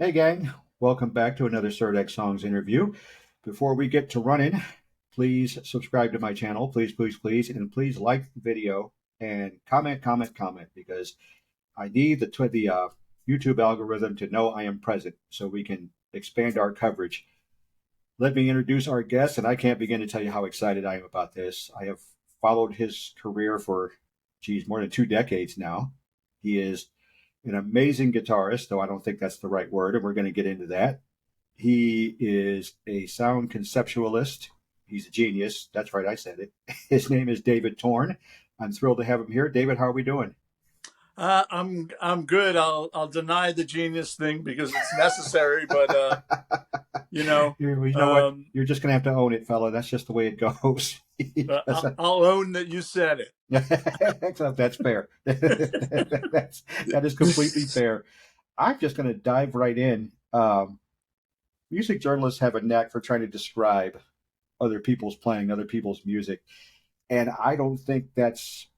Hey gang, welcome back to another CirdecSongs interview. Before we get to running, please subscribe to my channel, please, and please like the video and comment, because I need the YouTube algorithm to know I am present so we can expand our coverage. Let me introduce our guest, and I can't begin to tell you how excited I am about this. I have followed his career for, more than 2 decades now. He is an amazing guitarist, though I don't think that's the right word, and we're going to get into that. He is a sound conceptualist. He's a genius. That's right, I said it. His name is David Torn. I'm thrilled to have him here. David, how are we doing? I'm good. I'll deny the genius thing because it's necessary, but you know, You know what? You're just going to have to own it, fella. That's just the way it goes. I'll own that you said it. That's fair. That is completely fair. I'm just going to dive right in. Music journalists have a knack for trying to describe other people's playing, other people's music, and I don't think that's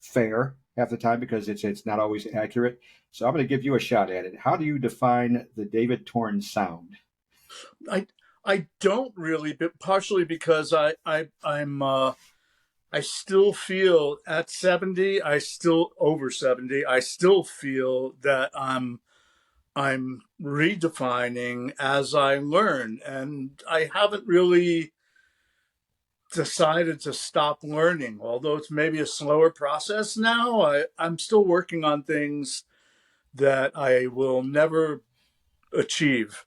fair half the time because it's not always accurate. So I'm going to give you a shot at it. How do you define the David Torn sound? I don't really, but partially because I still feel at 70, I still over 70, I still feel that I'm redefining as I learn, and I haven't really decided to stop learning, although it's maybe a slower process now. I'm still working on things that I will never achieve,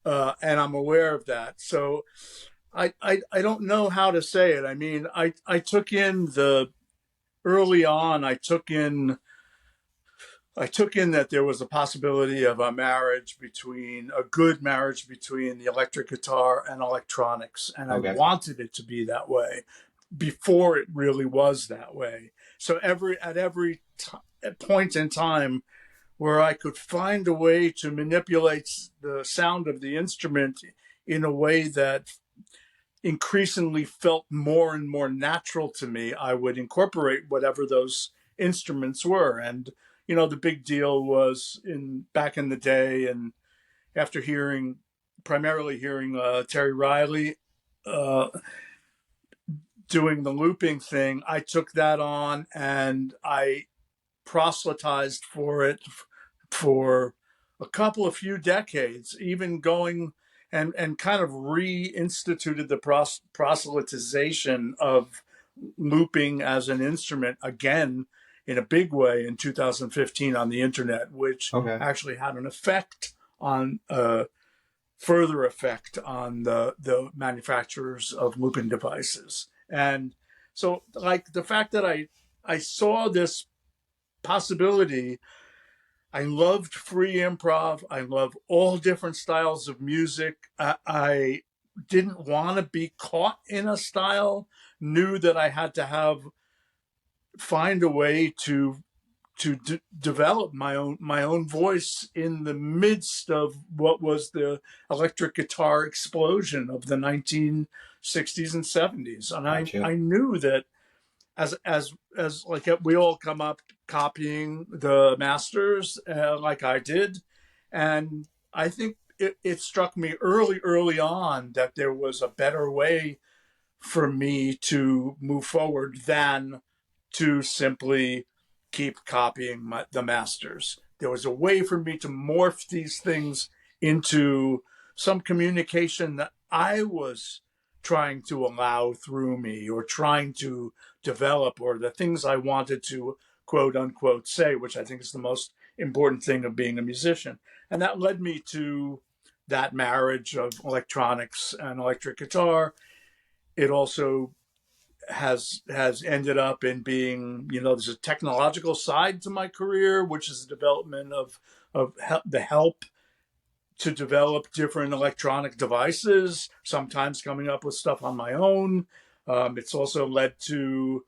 and I'm aware of that. So I don't know how to say it. I mean, I took in the early on. I took in that there was a possibility of a good marriage between the electric guitar and electronics. And I Okay. wanted it to be that way before it really was that way. So at every point in time where I could find a way to manipulate the sound of the instrument in a way that increasingly felt more and more natural to me, I would incorporate whatever those instruments were. And the big deal was back in the day, and after primarily hearing Terry Riley uh, doing the looping thing, I took that on and I proselytized for it for a few decades, even going and kind of reinstituted the proselytization of looping as an instrument again in a big way in 2015 on the internet, which Okay. actually had an effect on further effect on the manufacturers of looping devices. And so, like, the fact that I saw this possibility. I loved free improv. I love all different styles of music. I didn't want to be caught in a style. Knew that I had to find a way to develop my own voice in the midst of what was the electric guitar explosion of the 1960s and 70s. And Gotcha. I knew that as like we all come up copying the masters like I did, and I think it struck me early on that there was a better way for me to move forward than to simply keep copying the masters. There was a way for me to morph these things into some communication that I was trying to allow through me or trying to develop, or the things I wanted to quote unquote say, which I think is the most important thing of being a musician. And that led me to that marriage of electronics and electric guitar. It also has ended up in being, there's a technological side to my career, which is the development of the help to develop different electronic devices, sometimes coming up with stuff on my own. It's also led to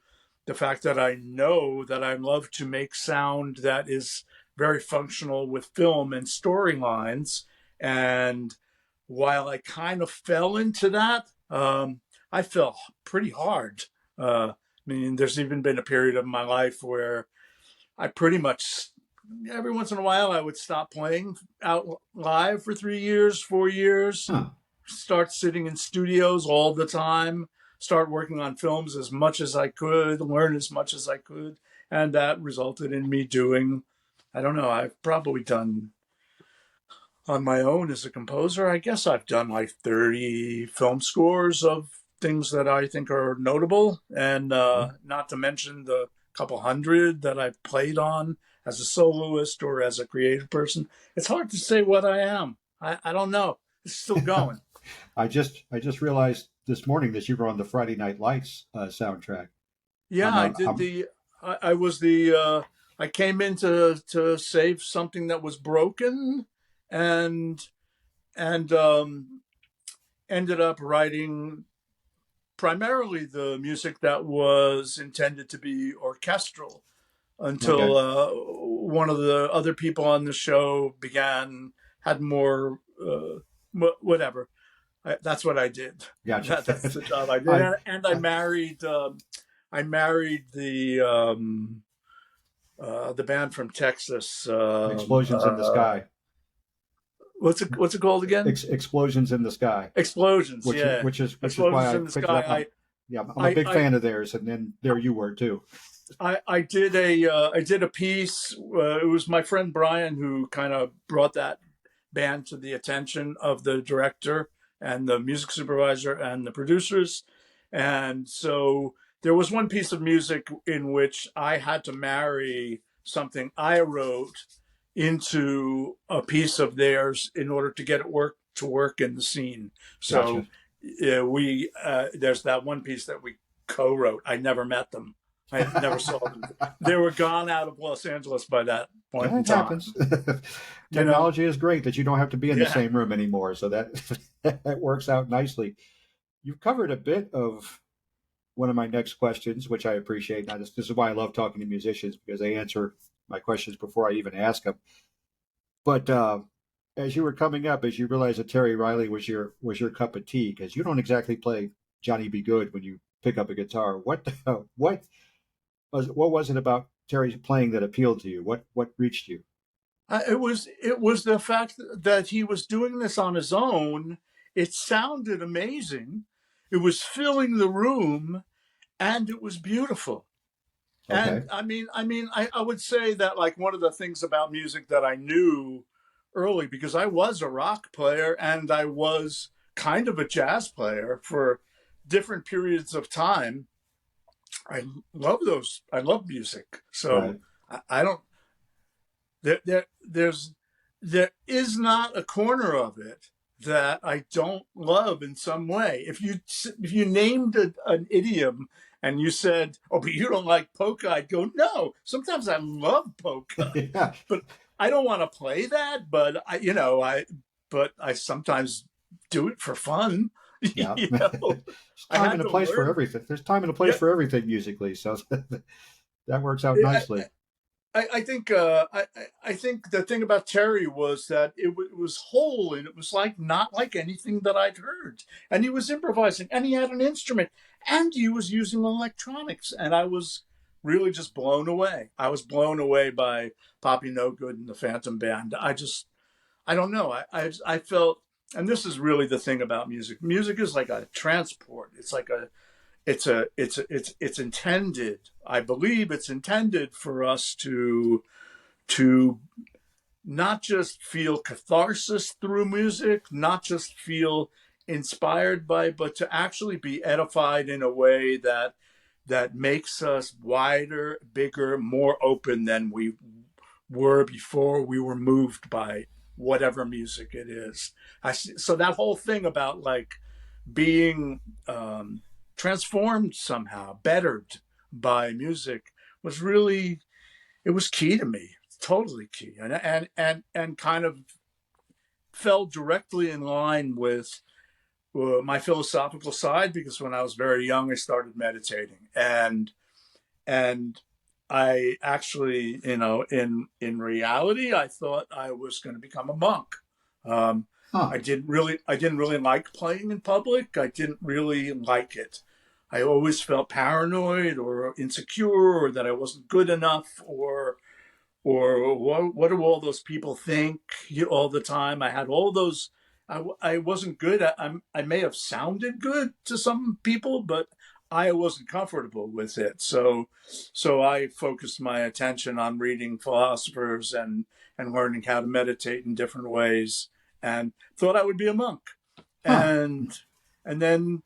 the fact that I know that I love to make sound that is very functional with film and storylines. And while I kind of fell into that, I fell pretty hard. I mean, there's even been a period of my life where I pretty much every once in a while I would stop playing out live for 3 years, 4 years, Huh. start sitting in studios all the time, start working on films as much as I could, learn as much as I could. And that resulted in me doing, I don't know, I've probably done on my own as a composer, I guess I've done like 30 film scores of things that I think are notable, and Okay. not to mention the couple hundred that I've played on as a soloist or as a creative person. It's hard to say what I am. I don't know. It's still going. I just realized this morning that you were on the Friday Night Lights soundtrack. Yeah, I'm I a, did I'm the. I was the. I came in to save something that was broken, and and ended up writing primarily the music that was intended to be orchestral okay. until one of the other people on the show had more whatever. That's what I did. Gotcha. That's the job I did, I, and I I married. I married the band from Texas. explosions in the sky. What's it called again? Explosions in the sky. Explosions. which is Yeah, why Explosions I in the picked it Sky. up. I'm a I big I fan of theirs, and then there you were too. I did a piece. It was my friend Brian who kind of brought that band to the attention of the director and the music supervisor and the producers, and so there was one piece of music in which I had to marry something I wrote into a piece of theirs in order to get it work in the scene. Gotcha. So we there's that one piece that we co-wrote. I never met them. I never saw them. They were gone out of Los Angeles by that point in That time. happens. You know, Technology is great that you don't have to be in the yeah. same room anymore, so that that works out nicely. You've covered a bit of one of my next questions, which I appreciate. Now, this is why I love talking to musicians because they answer my questions before I even ask them. But as you were coming up, as you realized that Terry Riley was your cup of tea, because you don't exactly play Johnny Be Good when you pick up a guitar. What was it about Terry's playing that appealed to you? What reached you? It was the fact that he was doing this on his own. It sounded amazing. It was filling the room, and it was beautiful. And Okay. I would say that like one of the things about music that I knew early, because I was a rock player and I was kind of a jazz player for different periods of time. I love those. I love music. So Right. I don't. There is not a corner of it that I don't love in some way. If you named an idiom and you said, "Oh, but you don't like polka," I'd go, "No, sometimes I love polka, Yeah. but I don't want to play that. But I sometimes do it for fun. Yeah. you know, There's I time had and a to place for learn. everything. There's time and a place Yeah, for everything musically, so that works out I, nicely. I think the thing about Terry was that it was whole and it was like not like anything that I'd heard. And he was improvising and he had an instrument and he was using electronics and I was really just blown away. I was blown away by Poppy No Good and the Phantom Band. I don't know. I felt, and this is really the thing about music. Music is like a transport. It's intended. I believe it's intended for us to not just feel catharsis through music, not just feel inspired by, but to actually be edified in a way that makes us wider, bigger, more open than we were before we were moved by whatever music it is. So that whole thing about like being transformed somehow, bettered by music was really, it was key to me, totally key, and kind of fell directly in line with my philosophical side because when I was very young, I started meditating and I actually, in reality, I thought I was going to become a monk. Um, Huh. I didn't really like playing in public. I didn't really like it. I always felt paranoid or insecure or that I wasn't good enough or what do all those people think all the time. I had all those. I wasn't good. I may have sounded good to some people, but I wasn't comfortable with it. So I focused my attention on reading philosophers and learning how to meditate in different ways, and thought I would be a monk. Huh. And then,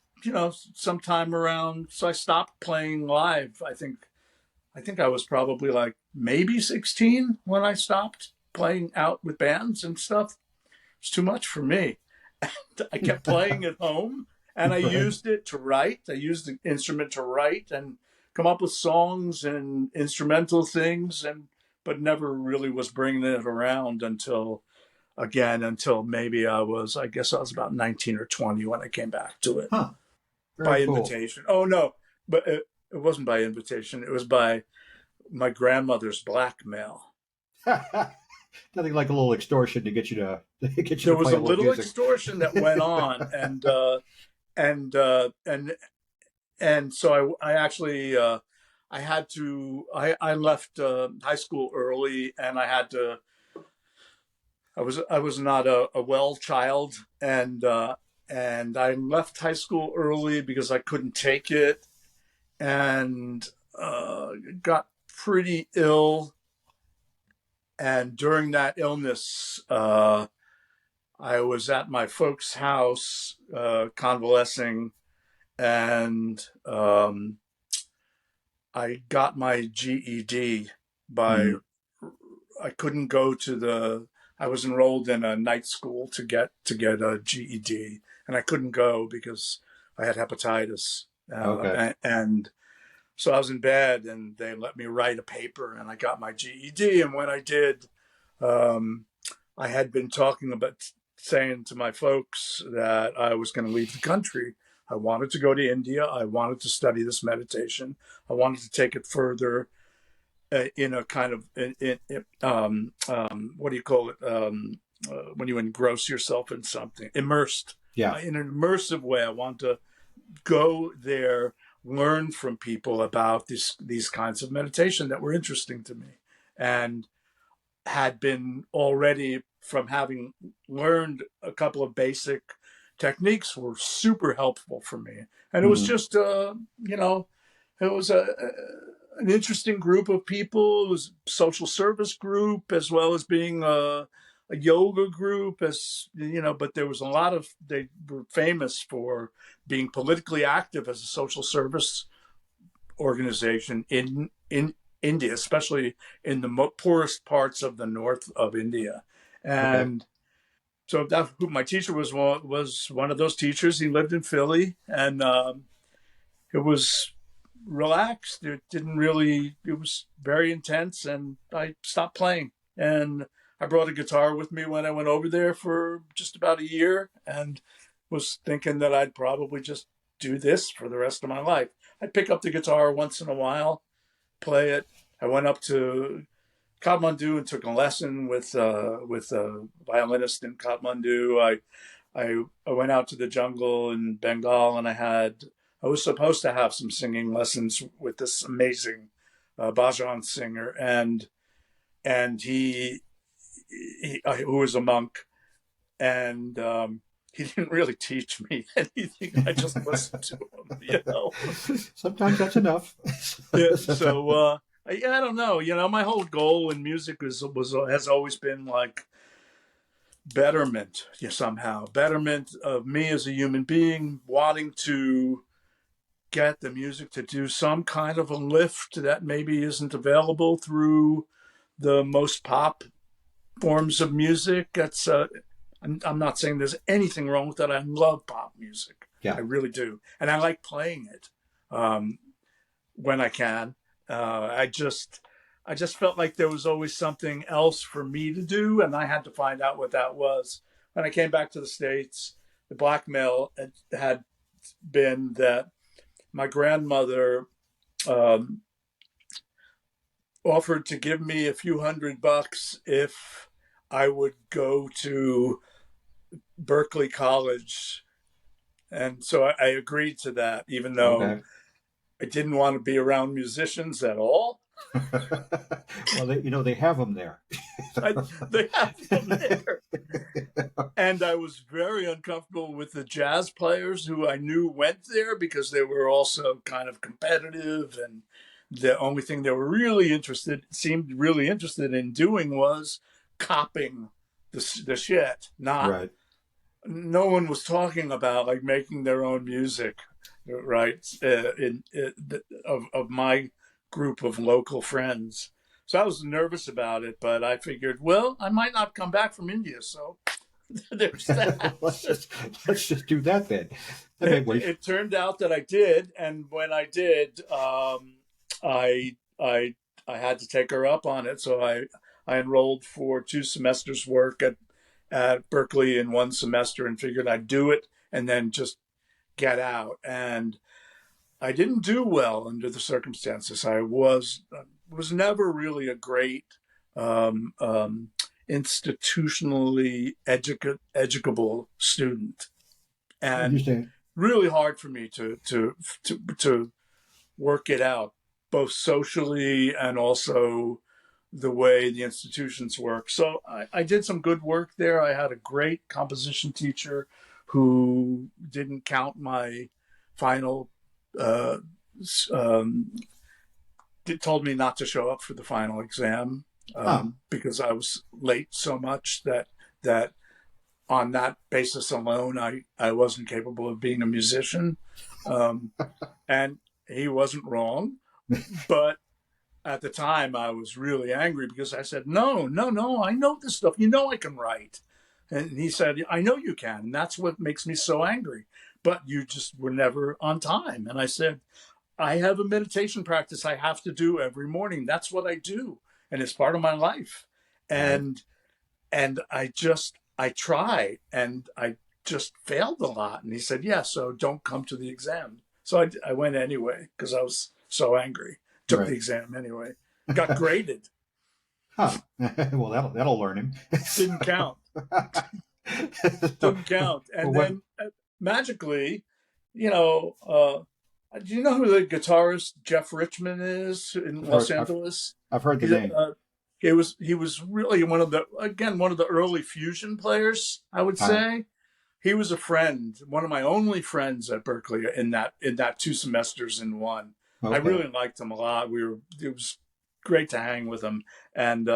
sometime around, so I stopped playing live. I think I was probably like maybe 16 when I stopped playing out with bands and stuff. It's too much for me. I kept playing at home, and I Right. used it to write. I used the instrument to write and come up with songs and instrumental things, but never really was bringing it around until maybe I guess I was about 19 or 20 when I came back to it Huh. by Very cool. invitation. Oh no, but it wasn't by invitation. It was by my grandmother's blackmail. Nothing like a little extortion to get you to get you There to was play a a little little music. extortion that went on, and and so I actually I had to I left high school early, and I was not a well child, and I left high school early because I couldn't take it, and got pretty ill. And during that illness, I was at my folks' house convalescing, and I got my GED by. Mm. I couldn't go to I was enrolled in a night school to get a GED, and I couldn't go because I had hepatitis, Okay. and so I was in bed, and they let me write a paper, and I got my GED. And when I did, um, I had been talking about saying to my folks that I was going to leave the country. I wanted to go to India. I wanted to study this meditation. I wanted to take it further in a kind of what do you call it when you engross yourself in something, immersed Yeah. in an immersive way. I want to go there, learn from people about these kinds of meditation that were interesting to me, and had been already, from having learned a couple of basic techniques, were super helpful for me. And it was Hmm. just it was an interesting group of people. It was a social service group as well as being a yoga group, but there was a lot of, they were famous for being politically active as a social service organization in India, especially in the poorest parts of the north of India. Okay. And so that who my teacher was one of those teachers. He lived in Philly, and it was relaxed. It didn't really. It was very intense, and I stopped playing. And I brought a guitar with me when I went over there for just about a year, and was thinking that I'd probably just do this for the rest of my life. I'd pick up the guitar once in a while, play it. I went up to Kathmandu and took a lesson with a violinist in Kathmandu. I went out to the jungle in Bengal, and I was supposed to have some singing lessons with this amazing bhajan singer, and he who was a monk, and he didn't really teach me anything. I just listened to him. Sometimes that's enough. Yeah, so yeah, I don't know. My whole goal in music has always been like betterment, somehow betterment of me as a human being, wanting to get the music to do some kind of a lift that maybe isn't available through the most pop forms of music. I'm not saying there's anything wrong with that. I love pop music. Yeah. I really do, and I like playing it when I can. I just felt like there was always something else for me to do, and I had to find out what that was. When I came back to the States, the blackmail had been that my grandmother um, offered to give me a few $100 if I would go to Berkeley College. And so I agreed to that, even though Okay. I didn't want to be around musicians at all. Well, they have them there. They have them there. And I was very uncomfortable with the jazz players who I knew went there because they were also kind of competitive, and the only thing they were seemed really interested in doing was copying the shit. Not Right. No one was talking about like making their own music, right? Of my group of local friends. So I was nervous about it, but I figured, well, I might not come back from India, so there's that. let's just do that then. It turned out that I did, and when I did, I I I had to take her up on it. So I enrolled for 2 semesters work at Berkeley in 1 semester, and figured I'd do it and then just get out. And I didn't do well under the circumstances. I was never really a great um, um, institutionally educable student, I and understand. really hard for me to work it out, both socially and also the way the institutions work. So I did some good work there. I had a great composition teacher who didn't count my final. Uh, um, Told me not to show up for the final exam, Huh. because I was late so much that on that basis alone, I wasn't capable of being a musician. Um, and he wasn't wrong. But at the time, I was really angry because I said, no, no, no, I know this stuff. You know I can write. And he said, I know you can. And that's what makes me so angry. But you just were never on time. And I said, I have a meditation practice I have to do every morning. That's what I do. And it's part of my life. Right. And I tried and I just failed a lot. And he said, yeah, so don't come to the exam. So I went anyway because I was so angry. Took the Right. exam anyway. Got graded. Huh. Well, that'll learn him. Didn't count. So, Didn't count. well, And then magically, you know, do you know who the guitarist Jeff Richman is in I've Los heard I've, Angeles? I've heard the He's name. he was really one of the early fusion players, I would Huh. say. He was a friend, one of my only friends at Berkeley in that 2 semesters in one. I Okay. really liked him a lot. It was great to hang with him. And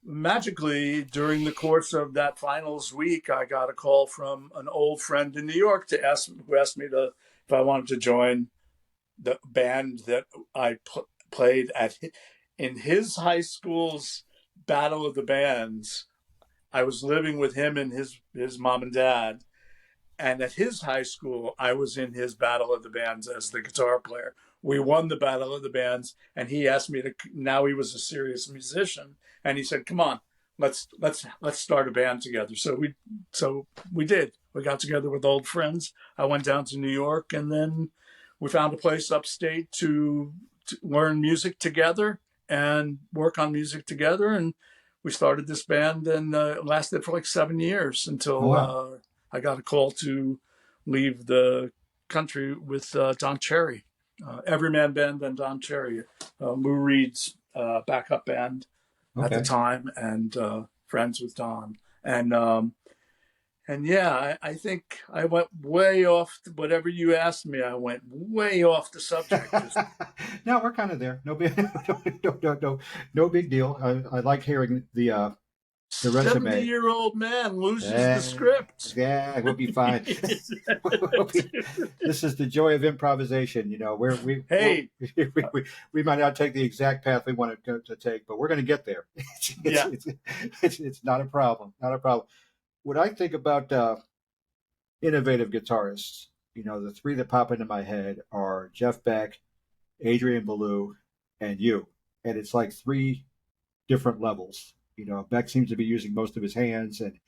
magically, during the course of that finals week, I got a call from an old friend in New York who asked me if I wanted to join the band that I played in his high school's Battle of the Bands. I was living with him and his mom and dad, and at his high school, I was in his Battle of the Bands as the guitar player. We won the Battle of the Bands, and he asked me to. Now he was a serious musician, and he said, "Come on, let's start a band together." So we did. We got together with old friends. I went down to New York, and then we found a place upstate to learn music together and work on music together, and we started this band, and it lasted for like 7 years Oh until wow. I got a call to leave the country with Don Cherry, Everyman Band, and Don Cherry, Lou Reed's backup band at the Okay. time, and friends with Don. And yeah, I think I went way off. Whatever you asked me, I went way off the subject. Just No, we're kind of there. No big, no big deal. I like hearing the resume. 70-year-old man loses the Eh, script. yeah, we'll be fine. This is the joy of improvisation. Hey, We might not take the exact path we want to take, but we're going to get there. yeah. It's not a problem. Not a problem. When I think about innovative guitarists, the three that pop into my head are Jeff Beck, Adrian Belew, and you. And it's like three different levels. Beck seems to be using most of his hands, and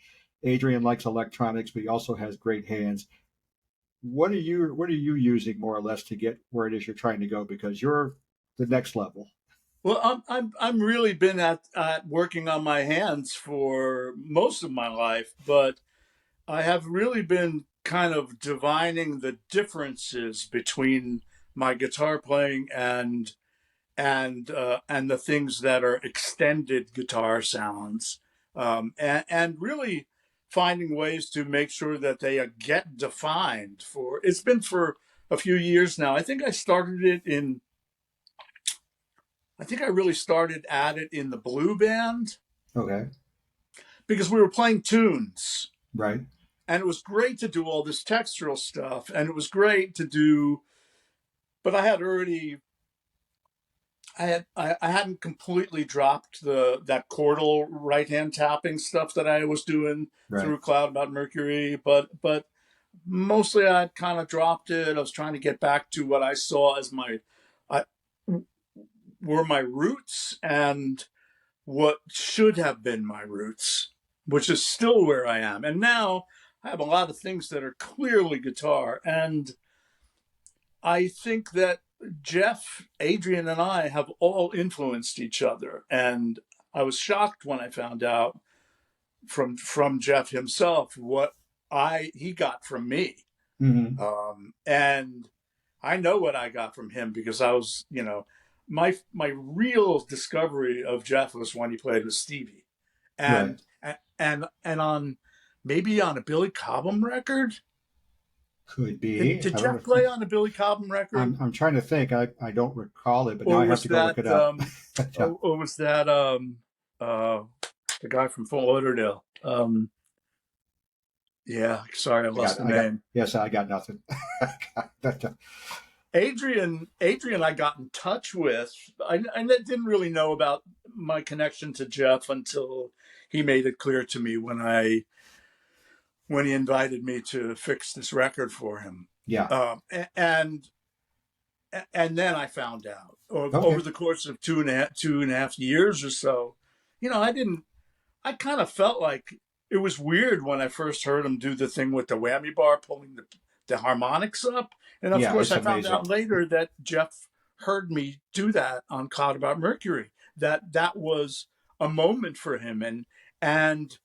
Adrian likes electronics, but he also has great hands. What are you using more or less to get where it is you're trying to go? Because you're the next level. Well, I'm really been at working on my hands for most of my life, but I have really been kind of divining the differences between my guitar playing and the things that are extended guitar sounds, and really finding ways to make sure that they get defined. For it's been for a few years now. I think I really started at it in the blue band Okay. because we were playing tunes, Right. and it was great to do all this textural stuff, and it was great to do. But I hadn't completely dropped that chordal right hand tapping stuff that I was doing Right. through Cloud About Mercury, but mostly I'd kind of dropped it. I was trying to get back to what I saw as I, were my roots and what should have been my roots, which is still where I am. And now I have a lot of things that are clearly guitar, and I think that Jeff, Adrian, and I have all influenced each other. And I was shocked when I found out from Jeff himself what he got from me. Mm-hmm. And I know what I got from him because I was, my real discovery of Jeff was when he played with Stevie, Right. and on maybe on a Billy Cobham record. Could be. Did I Jeff remember. play on a Billy Cobham record? I'm trying to think. I don't recall it, but now Or I have was to go look that it up. or was that the guy from Fort Lauderdale? Yeah, sorry, I lost the name. Yes, I got nothing. Adrian, I got in touch with. I didn't really know about my connection to Jeff until he made it clear to me when he invited me to fix this record for him. Yeah. And then I found out over the course of two and a half years or so. I kind of felt like it was weird when I first heard him do the thing with the whammy bar, pulling the harmonics up. And of course, I found out later that Jeff heard me do that on Cloud About Mercury. That was a moment for him, and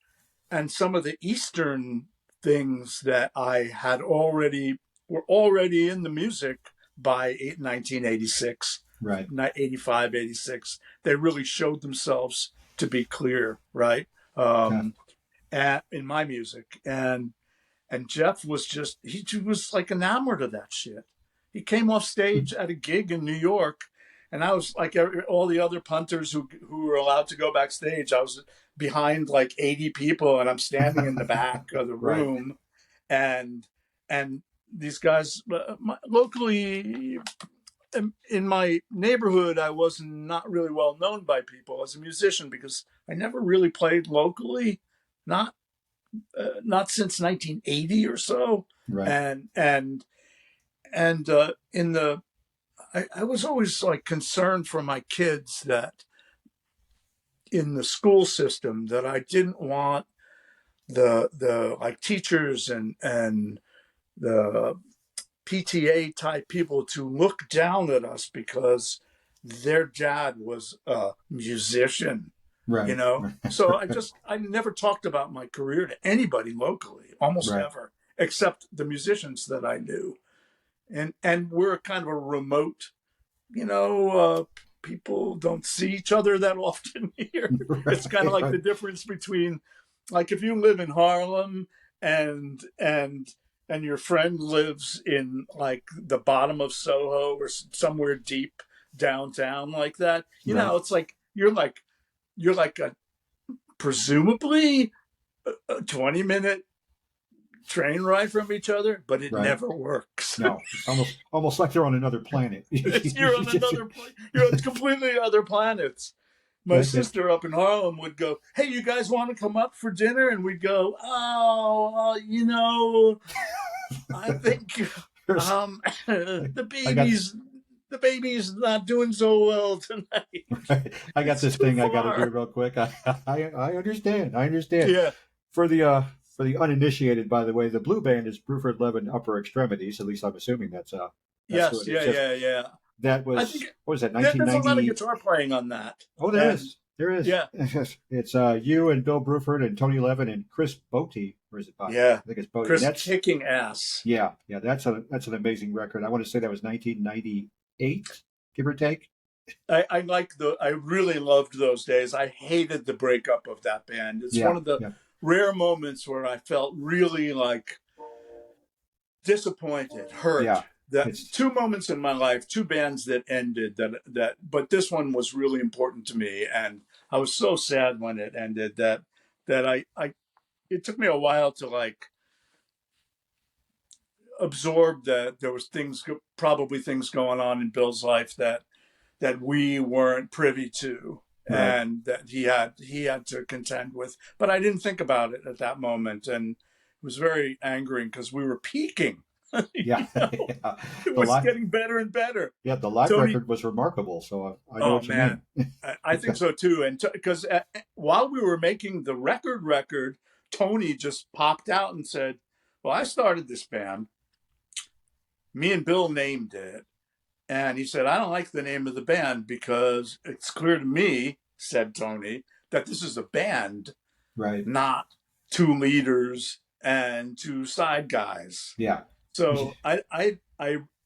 some of the Eastern things that I had were already in the music by 1986, right, 85, 86. They really showed themselves to be clear, right? In my music, and Jeff was he was like enamored of that shit. He came off stage at a gig in New York, and I was like all the other punters who were allowed to go backstage. I was behind like 80 people, and I'm standing in the back of the room, right. and these guys locally in my neighborhood, I was not really well known by people as a musician because I never really played locally, not since 1980 or so. Right. And I was always like concerned for my kids that in the school system that I didn't want the like teachers and the PTA type people to look down at us because their dad was a musician, right? So I never talked about my career to anybody locally, almost never, except the musicians that I knew, and we're kind of a remote, people don't see each other that often here. Right, it's kind of like the difference between, like, if you live in Harlem and your friend lives in like the bottom of Soho or somewhere deep downtown like that, it's like you're like a presumably a 20-minute train ride from each other, but it never works. No, it's almost like they're on another planet. You're on another planet. You're on completely other planets. My sister up in Harlem would go, "Hey, you guys want to come up for dinner?" And we'd go, "Oh, I think the baby's not doing so well tonight." Right. I got this thing I got to do real quick. I understand. Yeah. For the uninitiated, by the way, the blue band is Bruford-Levin Upper Extremities. At least I'm assuming that's yes, yeah. That was what was that? 1990. There's a lot of guitar playing on that. Oh, there is. Yeah. It's you and Bill Bruford and Tony Levin and Chris Botti. Or is it Botti? Yeah. I think it's Botti. Chris kicking ass. Yeah. That's an amazing record. I want to say that was 1998, give or take. I really loved those days. I hated the breakup of that band. It's one Yeah, of the yeah, rare moments where I felt really like disappointed, hurt. yeah. That It's two moments in my life, two bands that ended but this one was really important to me, and I was so sad when it ended that I it took me a while to like absorb that there was probably things going on in Bill's life that we weren't privy to, right. and that he had to contend with. But I didn't think about it at that moment, and it was very angering because we were peaking. Yeah, You know, yeah. it The was live, getting better and better. yeah, the live Tony, record was remarkable. So I know oh what you mean. man, I think so too. And because while we were making the record, Tony just popped out and said, "Well, I started this band. Me and Bill named it." And he said, I don't like the name of the band because it's clear to me, said Tony, that this is a band, Right. not two leaders and two side guys. Yeah. So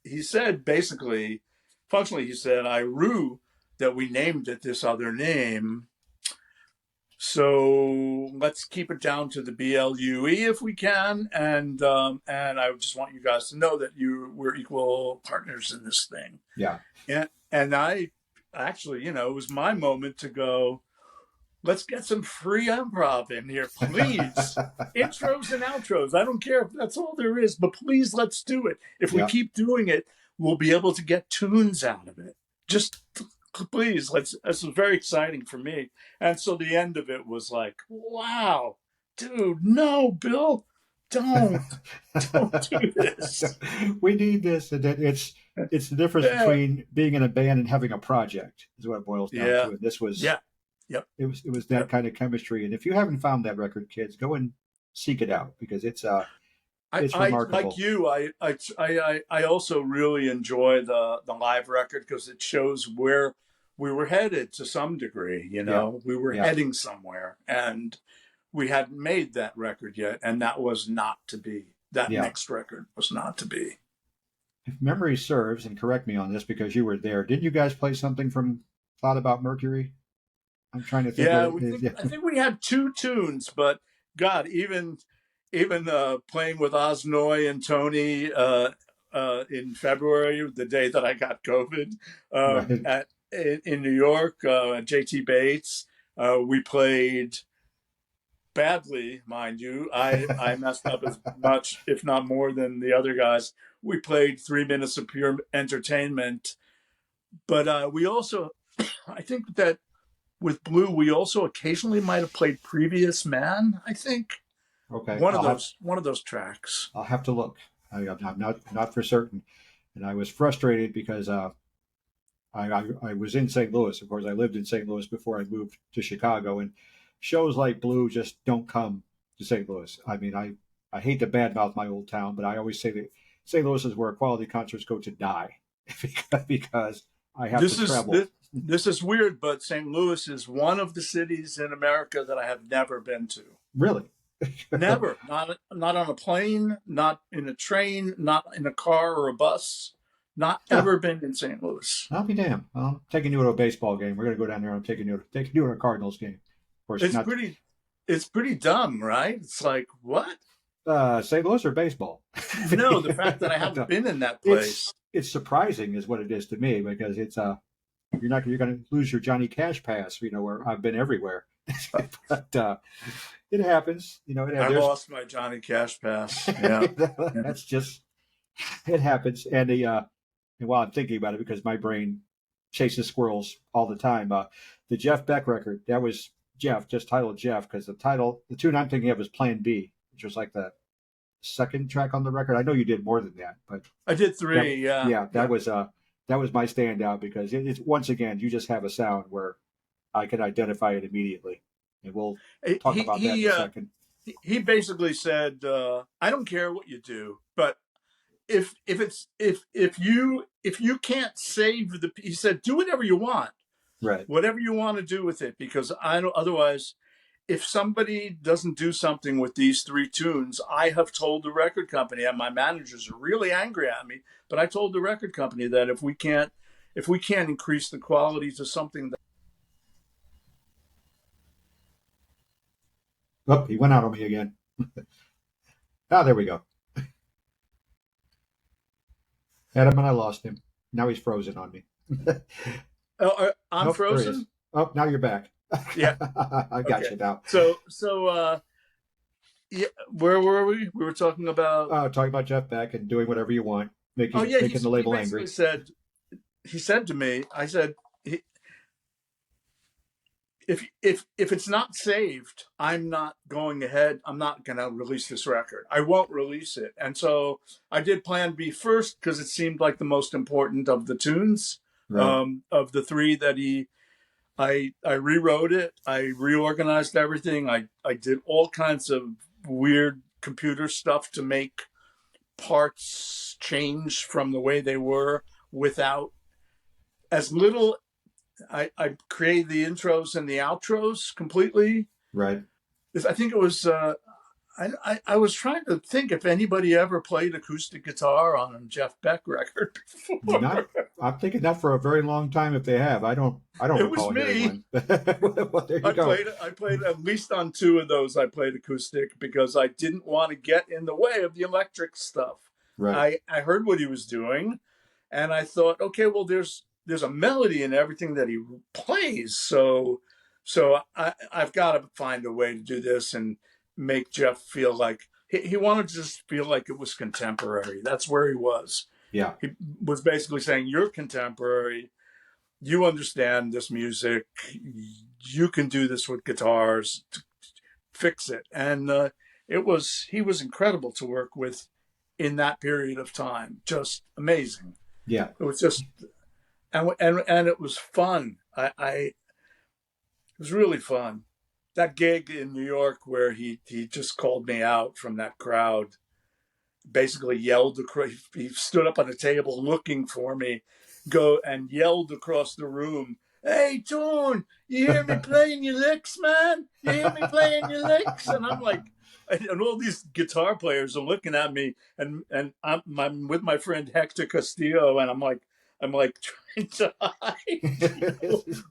he said basically, functionally, he said, I rue that we named it this other name. So let's keep it down to the BLUE if we can, and I just want you guys to know that we're equal partners in this thing. Yeah. And I actually, it was my moment to go, let's get some free improv in here, please. Intros and outros. I don't care if that's all there is, but please let's do it. If we Yeah. keep doing it, we'll be able to get tunes out of it. Just please, this is very exciting for me. And so the end of it was like, wow, dude, no, Bill, don't do this. We need this, and it's the difference between being in a band and having a project is what it boils down to. And this was, yeah, yep, it was that kind of chemistry. And if you haven't found that record, kids, go and seek it out because it's remarkable. Like you, I also really enjoy the live record because it shows where we were headed to some degree. We were heading somewhere, and we hadn't made that record yet, and that was not to be. That next record was not to be. If memory serves, and correct me on this because you were there, didn't you guys play something from Thought About Mercury? I'm trying to think. I think we had two tunes, but God, even playing with Osnoy and Tony in February, the day that I got COVID, right. in New York, JT Bates, we played badly, mind you. I messed up as much, if not more, than the other guys. We played 3 minutes of pure entertainment, but we also, I think that with Blue, we also occasionally might have played Previous Man. I think. Okay. One of those tracks. I'll have to look. I'm not for certain, and I was frustrated because I was in St. Louis. Of course, I lived in St. Louis before I moved to Chicago, and shows like Blue just don't come to St. Louis. I mean, I hate to badmouth my old town, but I always say that St. Louis is where quality concerts go to die because I have to travel. This is weird, but St. Louis is one of the cities in America that I have never been to. Really? Never. Not on a plane, not in a train, not in a car or a bus. Not ever been in St. Louis. I'll be damned. Well, I'm taking you to a baseball game. We're going to go down there. I'm taking you to a Cardinals game. Of course, it's pretty dumb, right? It's like, what? St. Louis or baseball? No, the fact that I haven't been in that place. It's surprising is what it is to me because it's you're going to lose your Johnny Cash pass, where I've been everywhere. But it happens, I lost my Johnny Cash pass. Yeah. That's just, it happens. And while I'm thinking about it, because my brain chases squirrels all the time, the Jeff Beck record, that was Jeff, just titled Jeff, because the tune I'm thinking of is Plan B, which was like the second track on the record. I know you did more than that, but I did 3. Yeah, that was my standout because it's once again, you just have a sound where I can identify it immediately. And we'll talk about that in a second. He basically said, "I don't care what you do, but if you can't save he said, do whatever you want, right? Whatever you want to do with it, because I don't. Otherwise, if somebody doesn't do something with these 3 tunes, I have told the record company, and my managers are really angry at me. But I told the record company that if if we can't increase the quality to something that. Oh, he went out on me again. Ah, there we go. Had him and I lost him. Now he's frozen on me. I'm Nope, there he is. frozen. Oh, now you're back. Yeah. I got Okay. you now. So yeah, where were we? We were talking about. Talking about Jeff Beck and doing whatever you want, Oh yeah, making the he label basically angry. said. He said to me, I said, if it's not saved, I'm not going ahead. I'm not going to release this record. I won't release it. And so I did Plan B first because it seemed like the most important of the tunes, Right. of the three that I rewrote it. I reorganized everything. I did all kinds of weird computer stuff to make parts change from the way they were without as little. I created the intros and the outros completely. Right. I think it was. I was trying to think if anybody ever played acoustic guitar on a Jeff Beck record before. Not. I'm thinking that for a very long time. If they have, I don't It was recall hearing me. one. Well, there you go. I played at least on two of those. I played acoustic because I didn't want to get in the way of the electric stuff. Right. I heard what he was doing, and I thought, okay, well, there's a melody in everything that he plays, so I've got to find a way to do this and make Jeff feel like he wanted to just feel like it was contemporary. That's where he was. Yeah. He was basically saying, you're contemporary. You understand this music. You can do this with guitars. Fix it. And he was incredible to work with in that period of time. Just amazing. Yeah. It was just, and it was fun. It was really fun. That gig in New York where he just called me out from that crowd, basically yelled across. He stood up on a table looking for me, go and yelled across the room, "Hey, Tone, you hear me playing your licks, man? You hear me playing your licks?" And I'm like, and all these guitar players are looking at me, and I'm with my friend Hector Castillo, and I'm like trying to hide,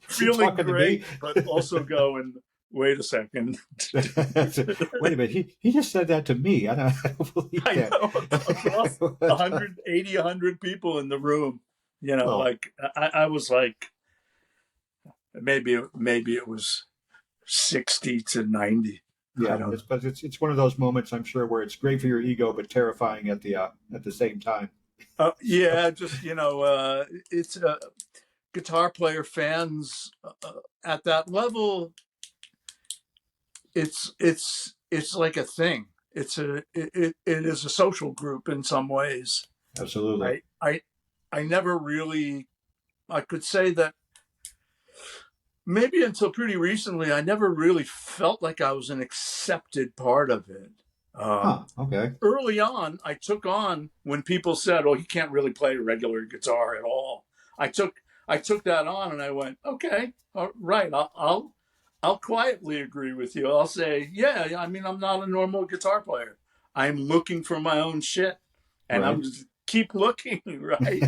feeling great, but also going, wait a second. Wait a minute. He just said that to me. I don't believe that. I know, across 100 people in the room. Well, Like I was like, maybe it was 60 to 90. yeah, I don't but it's one of those moments, I'm sure, where it's great for your ego but terrifying at the same time. Yeah, just it's guitar player fans at that level. It's like a thing. It is a social group in some ways. Absolutely. I never really, I could say that maybe until pretty recently, I never really felt like I was an accepted part of it. Okay. Early on, I took on when people said, "Oh, he can't really play regular guitar at all." I took that on, and I went, "Okay, all right, I'll quietly agree with you. I'll say, yeah, I mean, I'm not a normal guitar player. I'm looking for my own shit, and Right. I'm just keep looking, right?"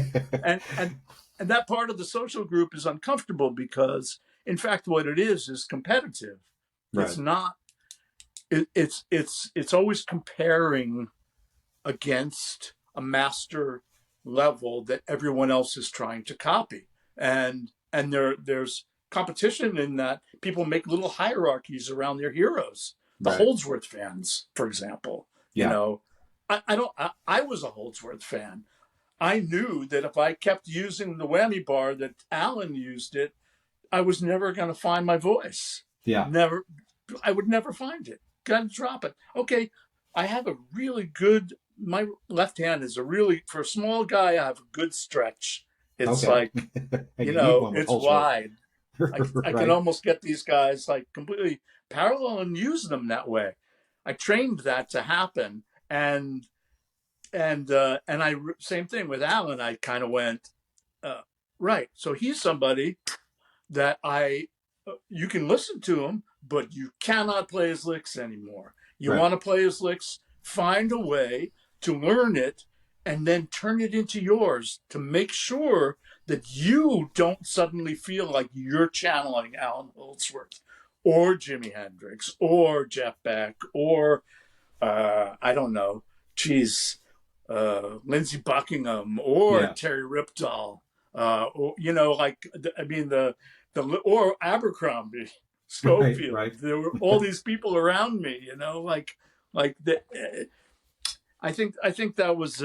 and that part of the social group is uncomfortable because, in fact, what it is competitive. Right. It's not. It's always comparing against a master level that everyone else is trying to copy, and there's competition in that people make little hierarchies around their heroes. The Right. Holdsworth fans, for example. Yeah. I was a Holdsworth fan. I knew that if I kept using the whammy bar that Alan used it, I was never going to find my voice. Yeah. Never. I would never find it. Got to drop it. Okay, I have a really good. My left hand is for a small guy. I have a good stretch. It's okay. like, And you need one with it's Holdsworth. wide. I can almost get these guys like completely parallel and use them that way. I trained that to happen, and I same thing with Alan. I kind of went right. So he's somebody that you can listen to him, but you cannot play his licks anymore. You Right. want to play his licks, find a way to learn it and then turn it into yours to make sure that you don't suddenly feel like you're channeling Alan Holdsworth or Jimi Hendrix or Jeff Beck or I don't know, Lindsey Buckingham or Yeah. Terry Ripdahl, or or Abercrombie, Right. Schofield. Right. There were all these people around me, like the. I think that was.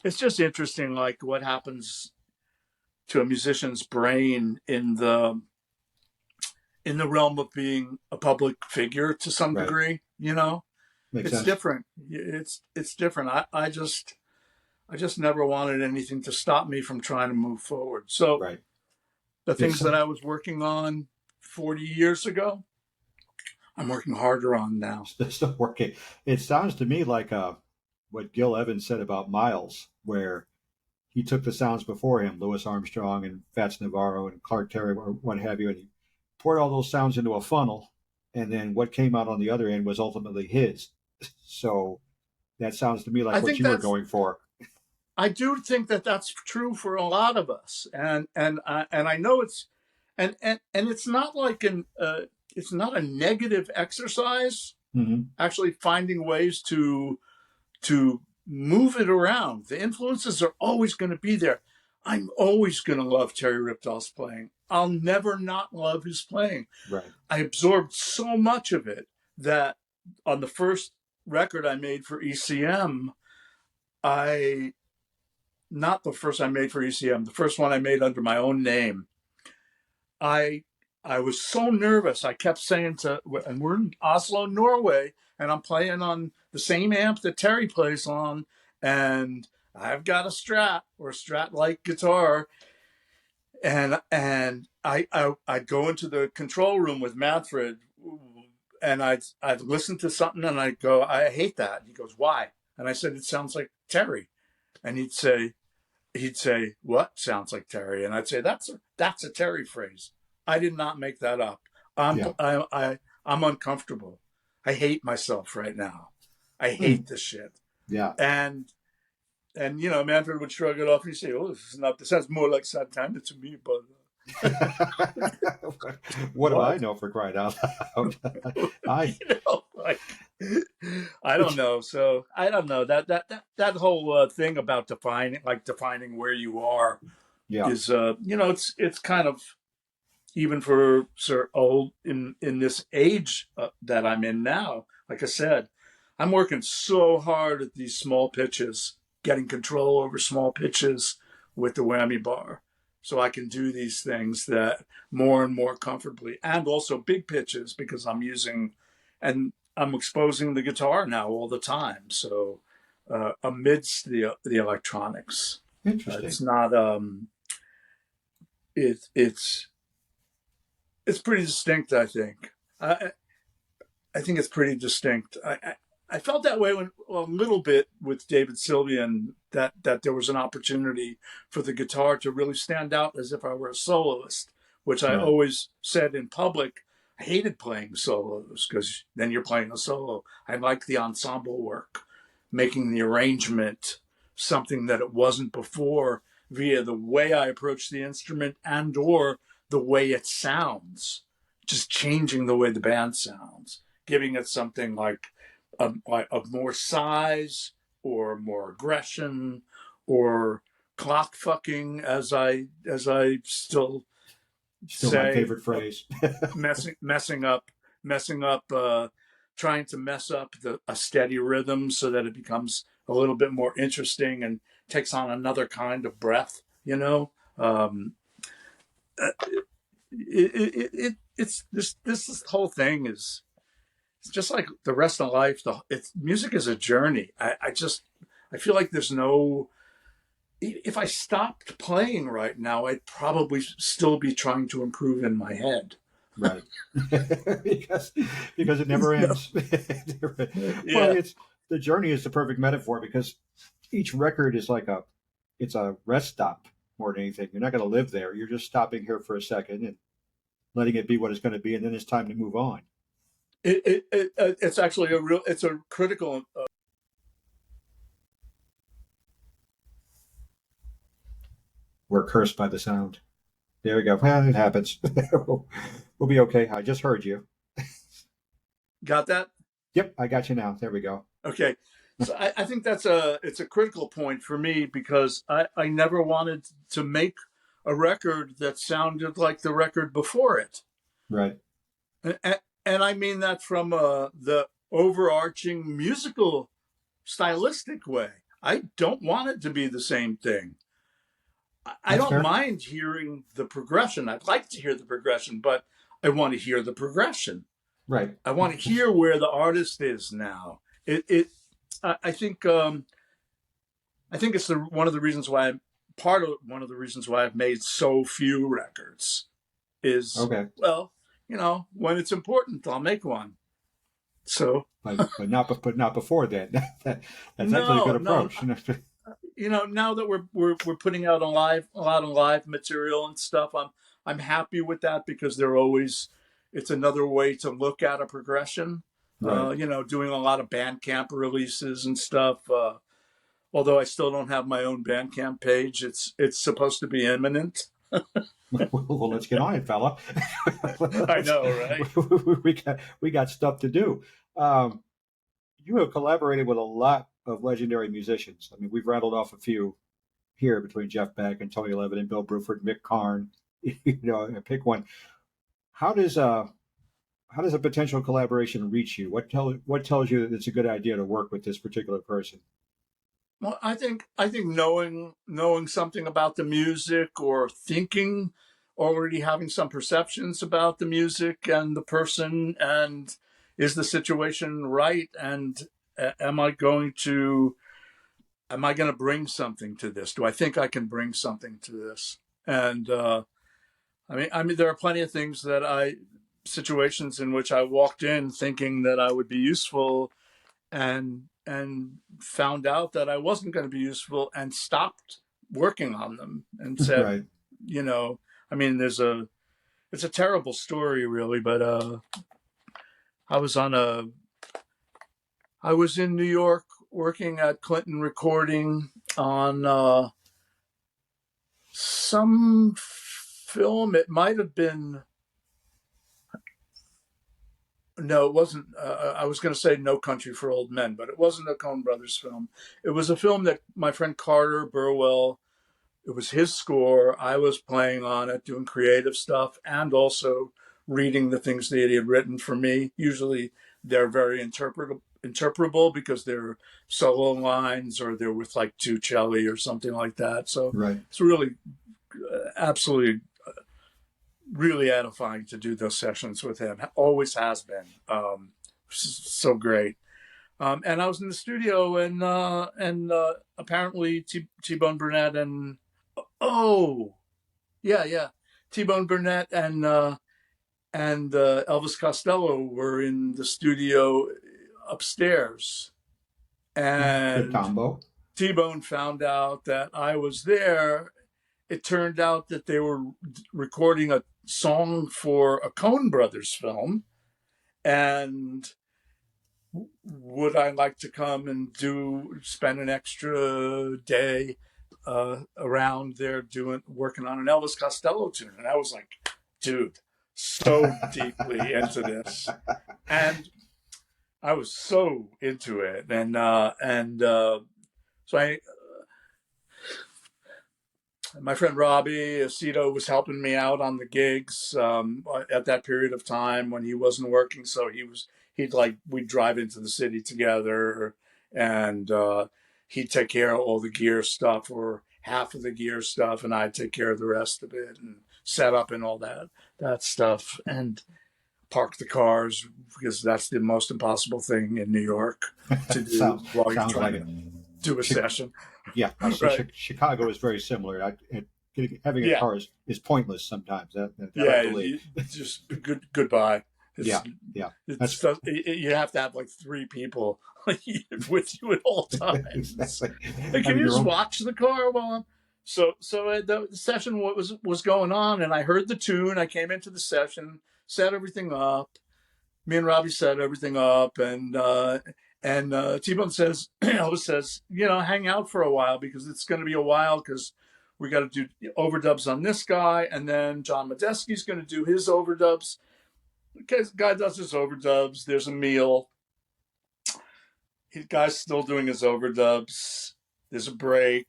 It's just interesting, like what happens to a musician's brain in the realm of being a public figure to some Right. degree. Makes It's sense. different. It's different. I just never wanted anything to stop me from trying to move forward. So Right. the It's things that I was working on 40 years ago, I'm working harder on now. still working. It sounds to me like what Gil Evans said about Miles, where he took the sounds before him, Louis Armstrong and Fats Navarro and Clark Terry or what have you, and he poured all those sounds into a funnel, and then what came out on the other end was ultimately his. So that sounds to me I like what think you were that's going for. I do think that that's true for a lot of us, and I know and it's not like it's not a negative exercise. Mm-hmm. Actually, finding ways to move it around. The influences are always going to be there. I'm always going to love Terry Ripdahl's playing. I'll never not love his playing. Right. I absorbed so much of it that on the first record I made for ECM, not the first I made for ECM, the first one I made under my own name, I was so nervous. I kept saying and we're in Oslo, Norway, and I'm playing on the same amp that Terry plays on, and I've got a Strat or Strat-like guitar, and I'd go into the control room with Manfred, and I'd listen to something, and I'd go, I hate that. And he goes, why? And I said, it sounds like Terry, and he'd say, what sounds like Terry? And I'd say, that's a Terry phrase. I did not make that up. Yeah. I'm uncomfortable. I hate myself right now. I hate this shit. Yeah. And Manfred would shrug it off and he'd say, oh, this sounds more like Santana to me, but what do I know, for crying out loud? I I don't know. So I don't know that whole thing about defining where you are is it's kind of, even for old in this age that I'm in now. Like I said, I'm working so hard at these small pitches, getting control over small pitches with the whammy bar, so I can do these things that more and more comfortably, and also big pitches because I'm exposing the guitar now all the time. So amidst the electronics, interesting. it's not it's pretty distinct. I think think it's pretty distinct. I felt that way a little bit with David Sylvian, that there was an opportunity for the guitar to really stand out as if I were a soloist, which I always said in public. I hated playing solos because then you're playing a solo. I like the ensemble work, making the arrangement something that it wasn't before via the way I approach the instrument and or the way it sounds, just changing the way the band sounds, giving it something like of more size or more aggression or clock fucking, as I still say, my favorite phrase. messing up, trying to mess up a steady rhythm so that it becomes a little bit more interesting and takes on another kind of breath. It's this whole thing is, it's just like the rest of life. Music is a journey. I feel like there's no. If I stopped playing right now, I'd probably still be trying to improve in my head. Right. because it never ends. Well, the journey is the perfect metaphor, because each record is like it's a rest stop more than anything. You're not going to live there. You're just stopping here for a second and letting it be what it's going to be, and then it's time to move on. It's actually it's a critical We're cursed by the sound. There we go. Well, it happens. We'll be okay. I just heard you. Got that? Yep, I got you now. There we go. Okay. So I think it's a critical point for me because I never wanted to make a record that sounded like the record before it. Right. And I mean that from the overarching musical stylistic way. I don't want it to be the same thing. I That's don't fair. mind hearing the progression. I'd like to hear the progression, but I want to hear the progression. Right. I want to hear where the artist is now. I think it's one of the reasons why one of the reasons why I've made so few records is, Okay. well, when it's important, I'll make one. So, But not before then. That's actually a good no, approach. now that we're putting out a lot of live material and stuff, I'm happy with that because it's another way to look at a progression. Right. Doing a lot of Bandcamp releases and stuff. Although I still don't have my own Bandcamp page, it's supposed to be imminent. Well, let's get on it, fella. I know, right? We got stuff to do. You have collaborated with a lot of legendary musicians. I mean, we've rattled off a few here between Jeff Beck and Tony Levin and Bill Bruford, Mick Karn. Pick one. How does a potential collaboration reach you? What tells you that it's a good idea to work with this particular person? Well, I think knowing something about the music or thinking already having some perceptions about the music and the person and is the situation right and am I going to bring something to this? Do I think I can bring something to this? And I mean there are plenty of things situations in which I walked in thinking that I would be useful and found out that I wasn't going to be useful and stopped working on them and said, Right. I mean, it's a terrible story really, but I was in New York working at Clinton Recording on some film. It might have been. No, it wasn't. I was going to say No Country for Old Men, but it wasn't a Coen Brothers film. It was a film that my friend Carter Burwell, it was his score. I was playing on it, doing creative stuff, and also reading the things that he had written for me. Usually they're very interpretable because they're solo lines or they're with like two celli or something like that. So Right. it's really absolutely really edifying to do those sessions with him. Always has been. So great. And I was in the studio and apparently T-Bone Burnett and T-Bone Burnett and Elvis Costello were in the studio upstairs, Good and combo. T-Bone found out that I was there. It turned out that they were recording a song for a Coen Brothers film, and would I like to come and spend an extra day around there working on an Elvis Costello tune? And I was like, dude, so deeply into this, and I was so into it, and so my friend Robbie Aceto was helping me out on the gigs at that period of time when he wasn't working. So we'd drive into the city together and he'd take care of all the gear stuff or half of the gear stuff. And I'd take care of the rest of it and set up and all that stuff and park the cars because that's the most impossible thing in New York to do while you're trying to do a session. Yeah, Right. Chicago is very similar. Having a car is pointless sometimes. I believe. Just goodbye. Yeah. You have to have like three people with you at all times. Exactly. Hey, can you just watch the car while I'm? So the session was going on, and I heard the tune. I came into the session, set everything up. Me and Robbie set everything up, and T-Bone says, Elvis says, hang out for a while because it's going to be a while because we got to do overdubs on this guy, and then John Medeski's going to do his overdubs. Okay, the guy does his overdubs. There's a meal. The guy's still doing his overdubs. There's a break.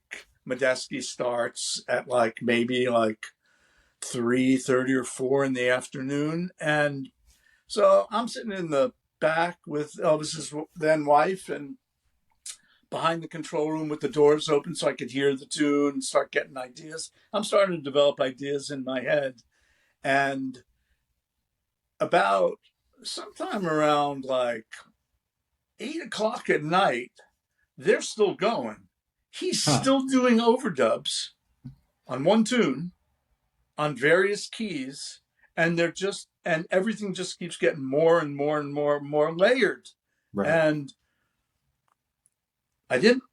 Medeski starts at maybe 3:30 or 4 in the afternoon. And so I'm sitting in the back with Elvis's then wife and behind the control room with the doors open so I could hear the tune and start getting ideas. I'm starting to develop ideas in my head. And about sometime around 8 o'clock at night, they're still going. He's still doing overdubs on one tune on various keys, and everything just keeps getting more and more and more and more layered. Right. And I didn't,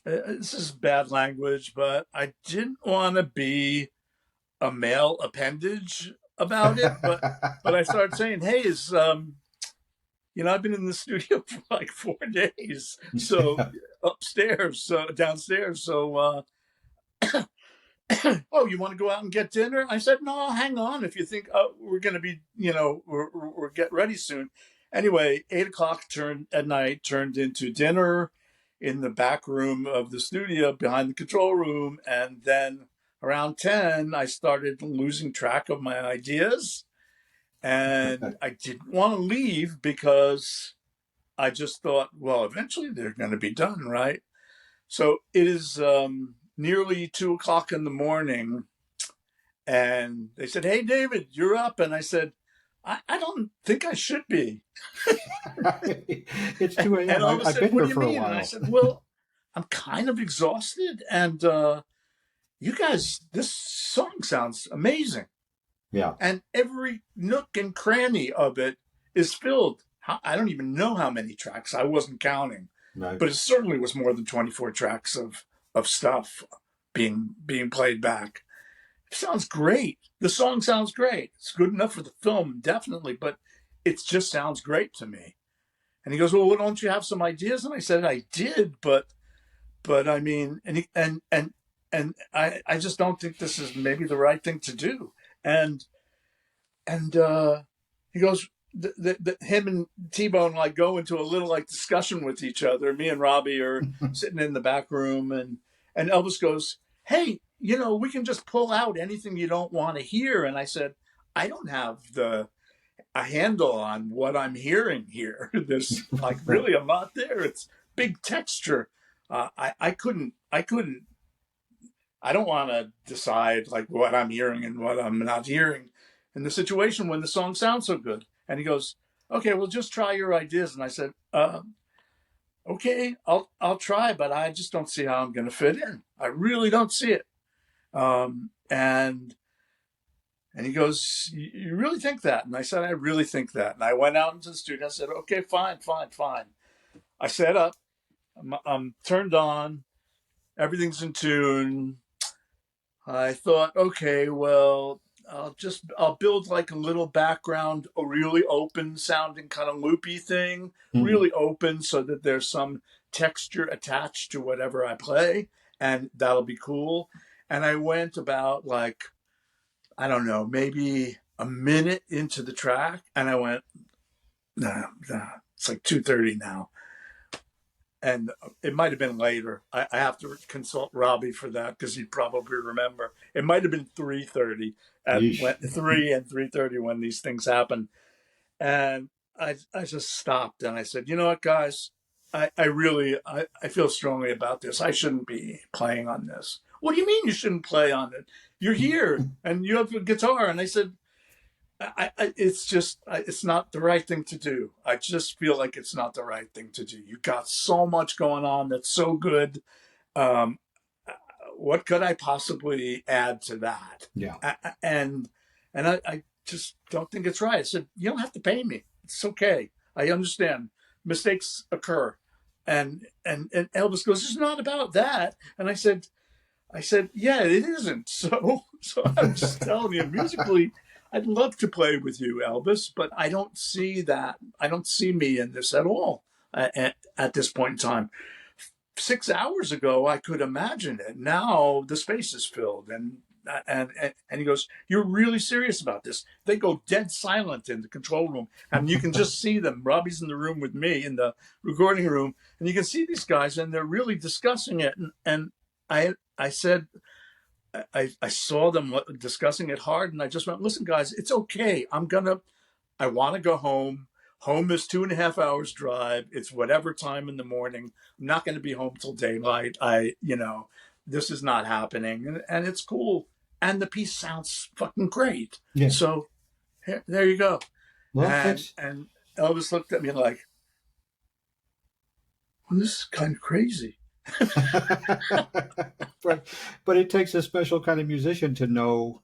this is bad language, but I didn't want to be a male appendage about it, but I started saying, hey, I've been in the studio for 4 days, so downstairs, so oh, you want to go out and get dinner? I said, no, hang on. If you think we're going to be, we're get ready soon. Anyway, 8 o'clock at night turned into dinner in the back room of the studio behind the control room. And then around 10, I started losing track of my ideas. And I didn't want to leave because I just thought, well, eventually they're going to be done, right? So it is nearly 2 o'clock in the morning, and they said, hey, David, you're up. And I said, I don't think I should be. It's 2 a.m. And I've been here for a while. And I said, well, I'm kind of exhausted, and you guys, this song sounds amazing. Yeah. And every nook and cranny of it is filled. I don't even know how many tracks. I wasn't counting. Right. But it certainly was more than 24 tracks of stuff being played back. It sounds great. The song sounds great. It's good enough for the film, definitely, but it just sounds great to me. And he goes, well, don't you have some ideas? And I said, I did, but I mean, and I just don't think this is maybe the right thing to do. And he goes, him and T-Bone go into a little discussion with each other. Me and Robbie are sitting in the back room, and Elvis goes, hey, we can just pull out anything you don't want to hear. And I said, I don't have a handle on what I'm hearing here. There's really a lot there. It's big texture. I couldn't. I don't want to decide what I'm hearing and what I'm not hearing in the situation when the song sounds so good. And he goes, okay, well, just try your ideas. And I said, okay, I'll try, but I just don't see how I'm going to fit in. I really don't see it. And he goes, you really think that? And I said, I really think that. And I went out into the studio. I said, okay, fine. I set up. I'm turned on. Everything's in tune. I thought, okay, well, I'll build a little background, a really open sounding kind of loopy thing, really open so that there's some texture attached to whatever I play, and that'll be cool. And I went about I don't know, maybe a minute into the track, and I went, nah, it's 2:30 now. And it might have been later. I have to consult Robbie for that because he'd probably remember. It might have been 3:30 at 3 and 3:30 when these things happen. And I just stopped and I said, you know what, guys, I feel strongly about this. I shouldn't be playing on this. What do you mean you shouldn't play on it? You're here and you have a guitar. And I said, it's not the right thing to do. I just feel like it's not the right thing to do. You got so much going on that's so good. What could I possibly add to that? Yeah. And I just don't think it's right. I said, you don't have to pay me. It's okay. I understand mistakes occur. And Elvis goes, it's not about that. And I said, yeah, it isn't. So I'm just telling you, musically, I'd love to play with you, Elvis, but I don't see that. I don't see me in this at all at this point in time. 6 hours ago, I could imagine it. Now the space is filled. And he goes, "You're really serious about this?" They go dead silent in the control room, and you can just see them. Robbie's in the room with me in the recording room, and you can see these guys, and they're really discussing it. And I said, I saw them discussing it hard, and I just went, "Listen, guys, it's okay. I want to go home. Home is 2.5 hours drive. It's whatever time in the morning. I'm not going to be home till daylight. This is not happening, and it's cool. And the piece sounds fucking great. Yeah. So there you go." Well, And Elvis looked at me like, well, "This is kind of crazy." but it takes a special kind of musician to know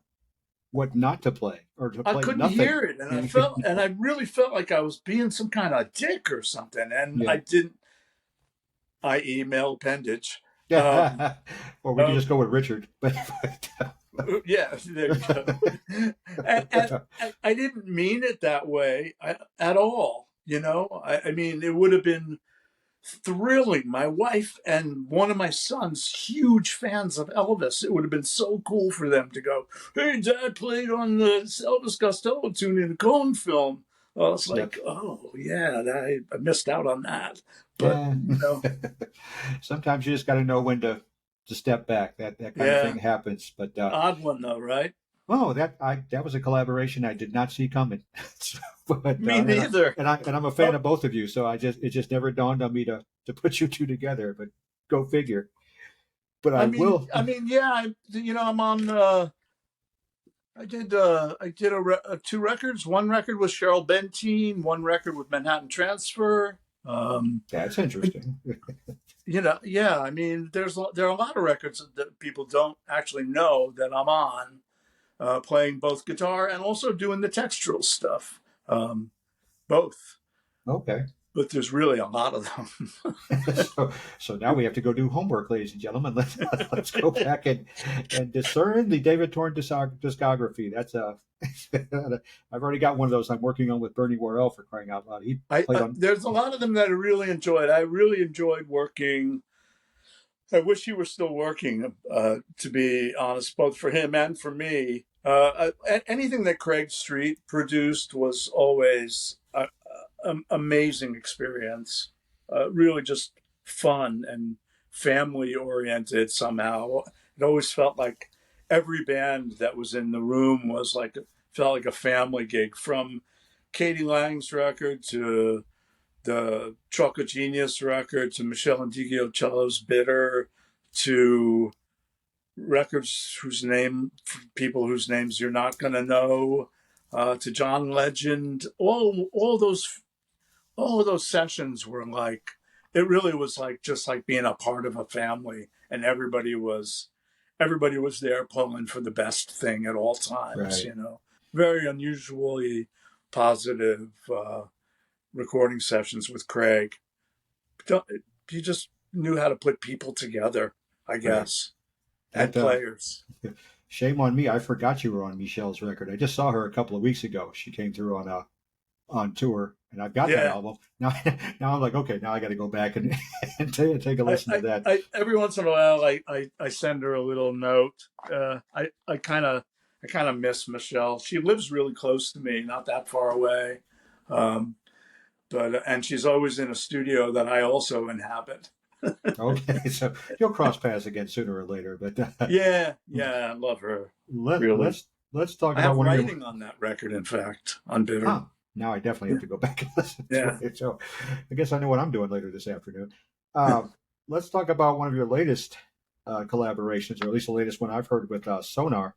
what not to play or to I play couldn't nothing. hear it, and I really felt like I was being some kind of dick or something, and Yeah. I didn't. I emailed Appendage. Yeah. Or we could just go with Richard. Yeah, there you go. and I didn't mean it that way at all. I mean, it would have been thrilling. My wife and one of my sons, huge fans of Elvis. It would have been so cool for them to go, "Hey, Dad played on the Elvis Costello tune in the Coen film." Well, it's like, yep. Oh, yeah, I missed out on that. But, sometimes you just got to know when to step back. That kind of thing happens. But odd one, though, right? Oh, that was a collaboration I did not see coming. But, me neither. And I'm a fan of both of you, so it just never dawned on me to put you two together. But go figure. But I will. I mean, yeah. I'm on. I did 2 records. One record with Cheryl Benteen. One record with Manhattan Transfer. That's interesting. Yeah. I mean, there are a lot of records that people don't actually know that I'm on. Playing both guitar and also doing the textural stuff. Both. Okay. But there's really a lot of them. so now we have to go do homework, ladies and gentlemen. Let's go back and discern the David Torn discography. That's I've already got one of those I'm working on with Bernie Worrell, for crying out loud. There's a lot of them that I really enjoyed. I really enjoyed working. I wish he were still working, to be honest, both for him and for me. Anything that Craig Street produced was always an amazing experience. Really just fun and family oriented somehow. It always felt like every band that was in the room felt like a family gig, from Katie Lang's record to the Chocolate Genius record to Meshell Ndgeocello's Bitter, to records people whose names you're not going to know, to John Legend. All those sessions were like, it really was like just like being a part of a family, and everybody was there pulling for the best thing at all times. Right. Very unusually positive recording sessions with Craig. He just knew how to put people together, I guess, and players. Shame on me. I forgot you were on Meshell's record. I just saw her a couple of weeks ago. She came through on tour, and I've got that album. Now I'm like, okay, now I got to go back and take a listen to that. Every once in a while, I send her a little note. I kind of miss Meshell. She lives really close to me, not that far away. And she's always in a studio that I also inhabit. Okay, so you'll cross paths again sooner or later. But yeah, I love her. Let's talk about one writing on that record. In fact, on Bitter. Huh. Now I definitely have to go back and listen to it. So I guess I know what I'm doing later this afternoon. Let's talk about one of your latest collaborations, or at least the latest one I've heard with Sonar,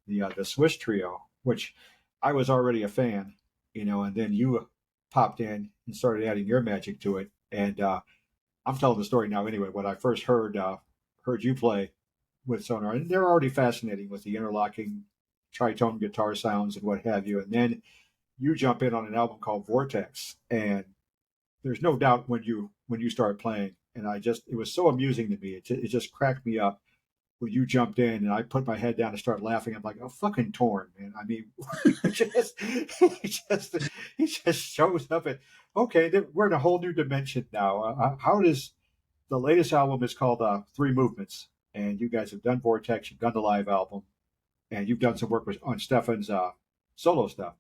the Swiss trio, which I was already a fan, and then you popped in and started adding your magic to it. And I'm telling the story now anyway. When I first heard you play with Sonar, and they're already fascinating with the interlocking tritone guitar sounds and what have you. And then you jump in on an album called Vortex, and there's no doubt when you start playing, and it was so amusing to me. It just cracked me up when you jumped in, and I put my head down and started laughing. I'm like, oh, fucking Torn, man. I mean, he just shows up, and okay, we're in a whole new dimension now. How does the latest album is called Three Movements, and you guys have done Vortex, you've done the live album, and you've done some work on Stefan's solo stuff.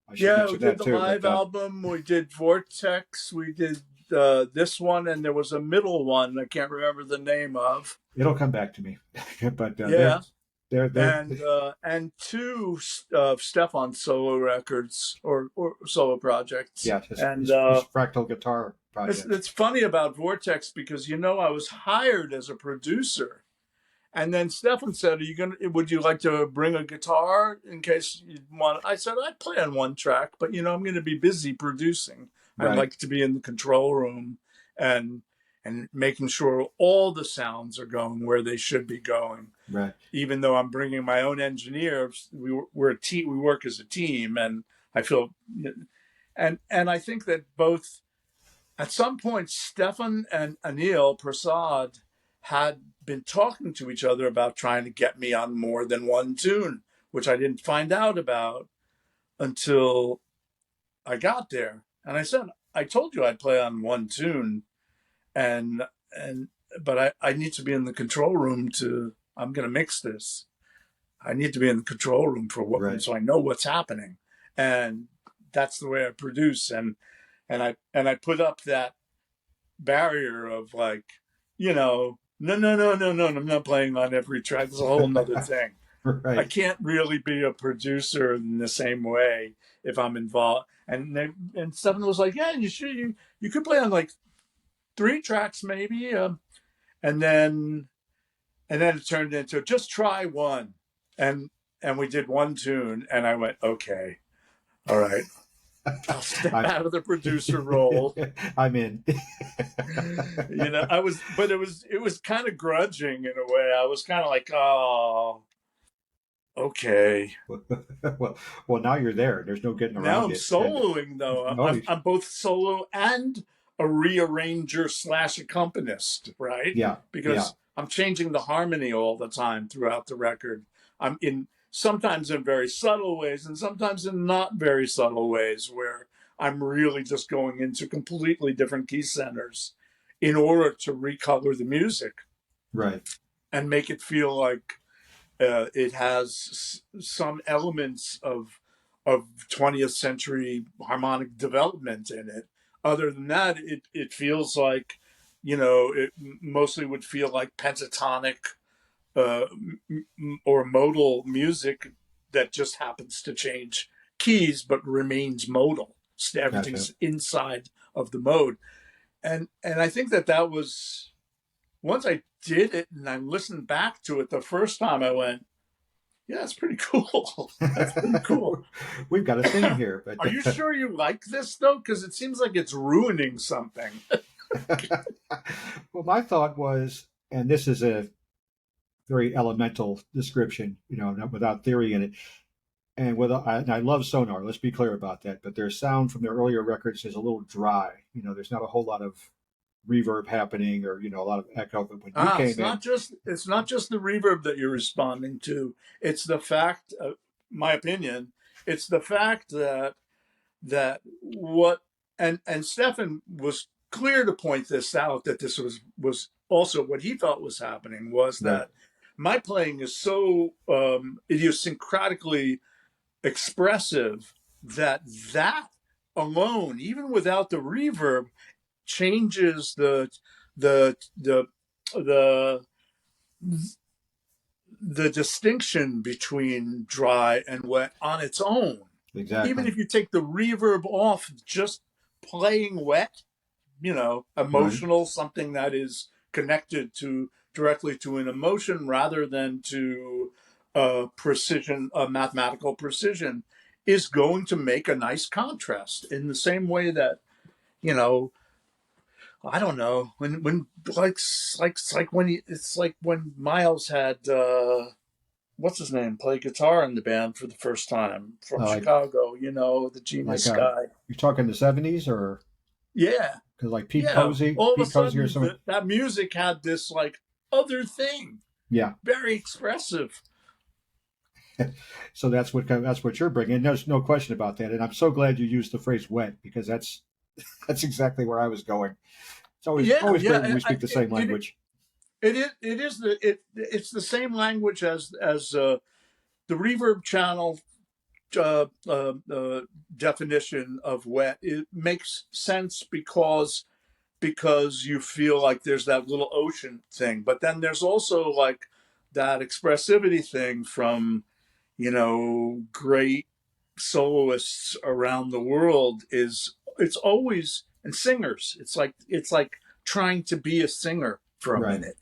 I should Yeah, we mention did that the too. live album. We did Vortex. We did this one, and there was a middle one I can't remember the name of. It'll come back to me. But Yeah, they're and two of Stefan's solo records or solo projects. yeah, and his fractal guitar project. it's funny about Vortex because I was hired as a producer. And then Stefan said, would you like to bring a guitar in case you want? I said, I'd play on one track, but I'm going to be busy producing. I'd Right. like to be in the control room and making sure all the sounds are going where they should be going. Right. Even though I'm bringing my own engineer, we're a team. We work as a team, and I feel, and I think that both, at some point, Stefan and Anil Prasad had been talking to each other about trying to get me on more than one tune, which I didn't find out about until I got there. And I said, I told you I'd play on one tune, but I need to be in the control room I'm going to mix this. I need to be in the control room for Right. so I know what's happening. And that's the way I produce. And I put up that barrier of like, no, I'm not playing on every track. It's a whole nother thing. Right. I can't really be a producer in the same way if I'm involved. And Stefan was like, yeah, you could play on like 3 tracks maybe. And then it turned into just try one. And we did one tune, and I went, okay, all right. I'll step out of the producer role. I'm in. But it was kind of grudging in a way. I was kind of like, oh, okay. Well, now you're there. There's no getting around it. Now I'm soloing, though. I'm both solo and a rearranger / accompanist, right? Yeah. Because I'm changing the harmony all the time throughout the record. I'm sometimes in very subtle ways and sometimes in not very subtle ways where I'm really just going into completely different key centers in order to recolor the music. Right. And make it feel like it has some elements of 20th century harmonic development in it. Other than that, it feels like, it mostly would feel like pentatonic or modal music that just happens to change keys but remains modal. Everything's inside of the mode. And I think that was, once I did it and I listened back to it the first time, I went, yeah, that's pretty cool. That's pretty cool. We've got a thing here. But Are you sure you like this, though? Because it seems like it's ruining something. Well, my thought was, and this is a very elemental description, without theory in it. And I love Sonar, let's be clear about that. But their sound from their earlier records is a little dry. There's not a whole lot of reverb happening or, a lot of echo. But when you came it's not just the reverb that you're responding to. It's the fact, my opinion, it's the fact that what, and Stefan was clear to point this out, that this was also what he thought was happening, was that my playing is so idiosyncratically expressive that alone, even without the reverb, changes the distinction between dry and wet on its own. Exactly. Even if you take the reverb off, just playing wet, emotional, something that is connected directly to an emotion rather than to precision, mathematical precision, is going to make a nice contrast in the same way that, I don't know, when it's like when Miles had what's his name play guitar in the band for the first time from Chicago, the genius guy. You're talking the 70s or? Yeah. Because like Pete Posey, all of a sudden that music had this like other thing. Yeah. Very expressive. So that's what you're bringing. There's no question about that. And I'm so glad you used the phrase wet, because that's exactly where I was going. It's always Yeah, great when yeah. we speak the same language. It's the same language as the reverb channel uh, uh, uh, definition of wet. It makes sense because you feel like there's that little ocean thing, but then there's also like that expressivity thing from great soloists around the world. It's always, and singers, it's like trying to be a singer for a Right. minute.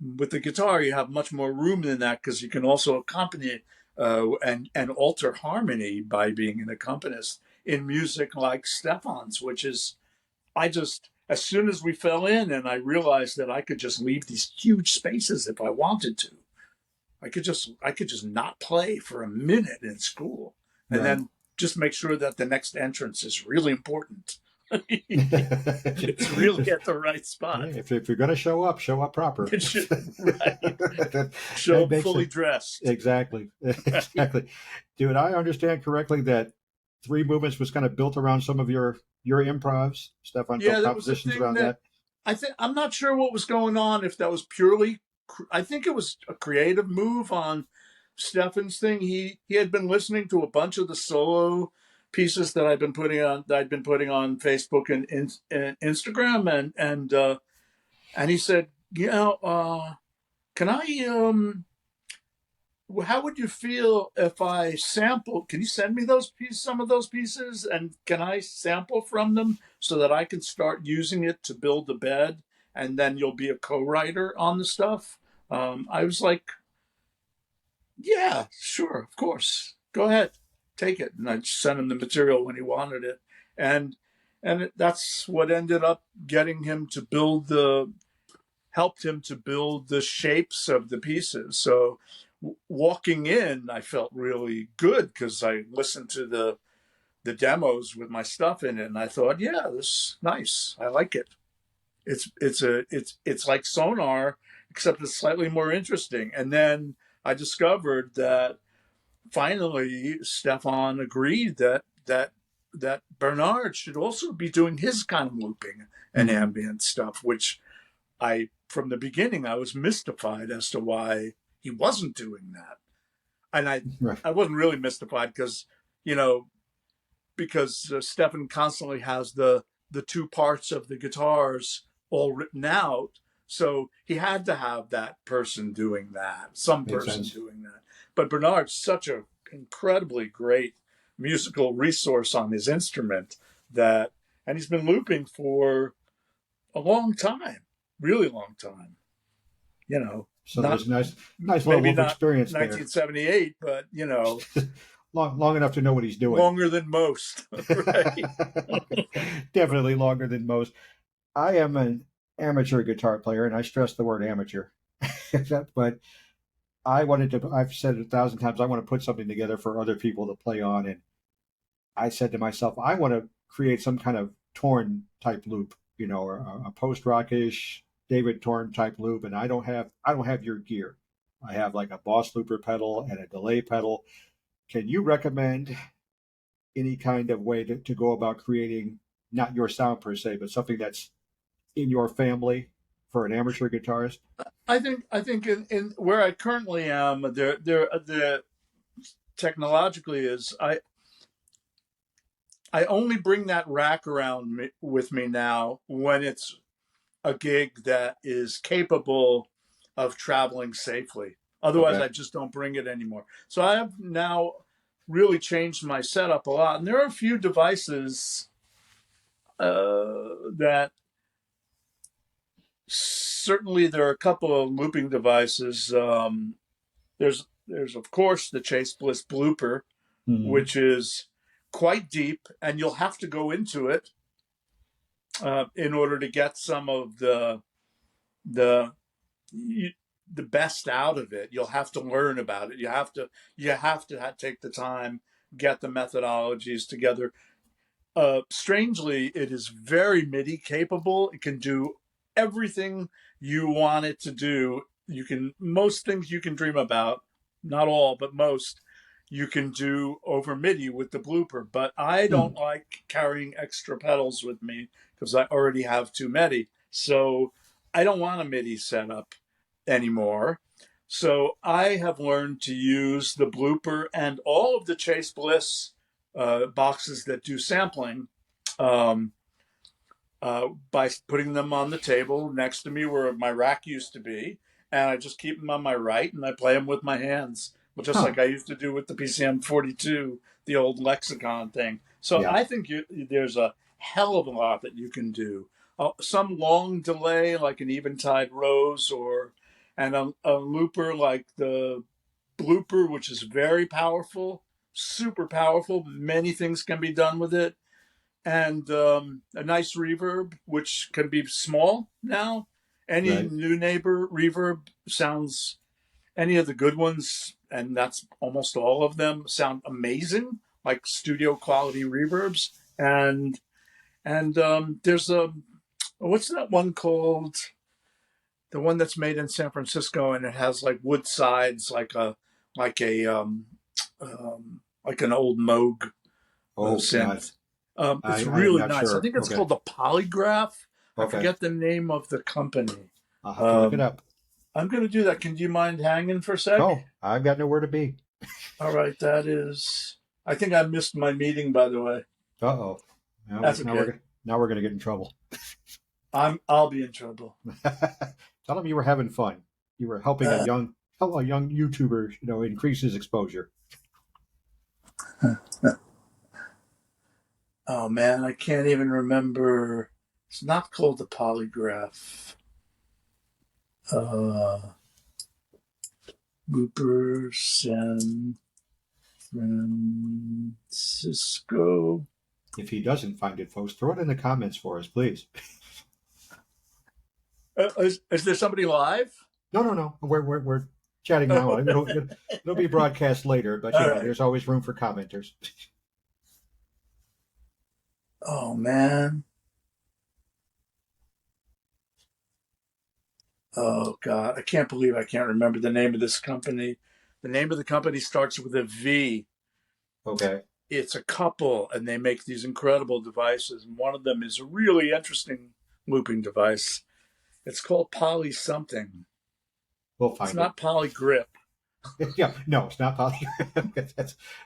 With the guitar you have much more room than that because you can also accompany and alter harmony by being an accompanist in music like Stefan's, which is, I just, as soon as we fell in and I realized that I could just leave these huge spaces if I wanted to. I could just not play for a minute in school and Right. then just make sure that the next entrance is really important. It's really at the right spot. Yeah, if you're going to show up proper. It should, right. that, Show up makes fully it dressed. exactly. Right. Exactly. Did I understand correctly that Three Movements was kind of built around some of your improvs, Stefan, Yeah, that was the compositions thing around that that? I'm not sure what was going on, if that was purely, I think it was a creative move on Stefan's thing. He had been listening to a bunch of the solo pieces that I'd been putting on Facebook and Instagram, and he said, can I how would you feel if I sample? Can you send me some of those pieces, and can I sample from them so that I can start using it to build the bed, and then you'll be a co-writer on the stuff? I was like, yeah, sure, of course, go ahead, take it, and I sent him the material when he wanted it, and that's what ended up getting him to helped him to build the shapes of the pieces. So walking in, I felt really good because I listened to the demos with my stuff in it, and I thought, yeah, this is nice. I like it. It's like Sonar, except it's slightly more interesting. And then I discovered that finally Stefan agreed that Bernard should also be doing his kind of looping and ambient stuff, which from the beginning, I was mystified as to why he wasn't doing that. And Right. I wasn't really mystified you know, because Stefan constantly has the two parts of the guitars all written out. So he had to have that person doing that, some Makes person sense. doing that. But Bernard's such an incredibly great musical resource on his instrument and he's been looping for a long time, really long time. So Not there's nice level maybe of not experience there. 1978, but long enough to know what he's doing. longer than most. Right? Definitely longer than most. I am an amateur guitar player, and I stress the word amateur. But I've said it 1,000 times, I want to put something together for other people to play on. And I said to myself, I want to create some kind of Torn type loop, or a post rockish David Torn type loop. And I don't have your gear. I have like a Boss Looper pedal and a delay pedal. Can you recommend any kind of way to go about creating not your sound per se, but something that's in your family for an amateur guitarist? I think in where I currently am, the technologically is I only bring that rack around with me now when it's a gig that is capable of traveling safely. Otherwise, Okay. I just don't bring it anymore. So I have now really changed my setup a lot, and there are a few devices that certainly there are a couple of looping devices. There's of course the Chase Bliss blooper, Mm-hmm. which is quite deep, and you'll have to go into it in order to get some of the the best out of it. You'll have to learn about it. You have to take the time, get the methodologies together. Strangely, it is very MIDI capable. It can do everything you want it to do. Most things you can dream about, not all, but most, you can do over MIDI with the blooper. But I don't like carrying extra pedals with me because I already have too many. So I don't want a MIDI setup anymore. So I have learned to use the blooper and all of the Chase Bliss boxes that do sampling. Um, by putting them on the table next to me where my rack used to be. And I just keep them on my right and I play them with my hands, just like I used to do with the PCM 42, the old lexicon thing. So Yeah. I think there's a hell of a lot that you can do. Some long delay, like an Eventide Rose, and a looper like the blooper, which is very powerful, super powerful. Many things can be done with it, and a nice reverb, which can be small now. Any Right. new neighbor reverb sounds, any of the good ones, and that's almost all of them, sound amazing, like studio quality reverbs. And there's what's that one called? The one that's made in San Francisco, and it has like wood sides, like a like an old Moog Oh God, synth. I It's am really not nice. I sure. think it's Okay. called the Polygraph. I Okay. forget the name of the company. I'll have to look it Um, up. I'm going to do that. Can you mind hanging for a sec? Oh, I've got nowhere to be. All right, that is. I think I missed my meeting, by the way. Uh-oh. Now we're That's now okay. we're now we're gonna get in trouble. I'll be in trouble. Tell them you were having fun. You were helping Uh, a young YouTuber, increase his exposure. oh man, I can't even remember. It's not called the Polygraph. Uh, Rupert San Francisco. If he doesn't find it, folks, throw it in the comments for us, please. Is there somebody live? No. We're chatting now. It'll be broadcast later, but All right. there's always room for commenters. Oh man. Oh God. I can't believe I can't remember the name of this company. The name of the company starts with a V. Okay. It's a couple and they make these incredible devices. And one of them is a really interesting looping device. It's called Poly something. We'll It's find it. not Poly Grip. Yeah, no, it's not poly.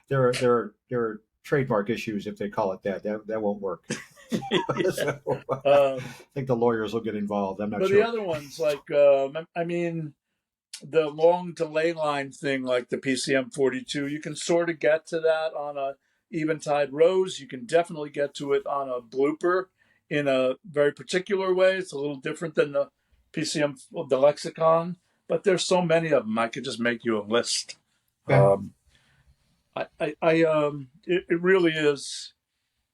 There are trademark issues if they call it that. That won't work. Yeah. So, I um, think the lawyers will get involved. I'm not but the sure. other ones, like, I mean, the long delay line thing, like the PCM 42, you can sort of get to that on a Eventide Rose. You can definitely get to it on a blooper in a very particular way. It's a little different than the PCM, the Lexicon, but there's so many of them. I could just make you a list. Okay. It really is.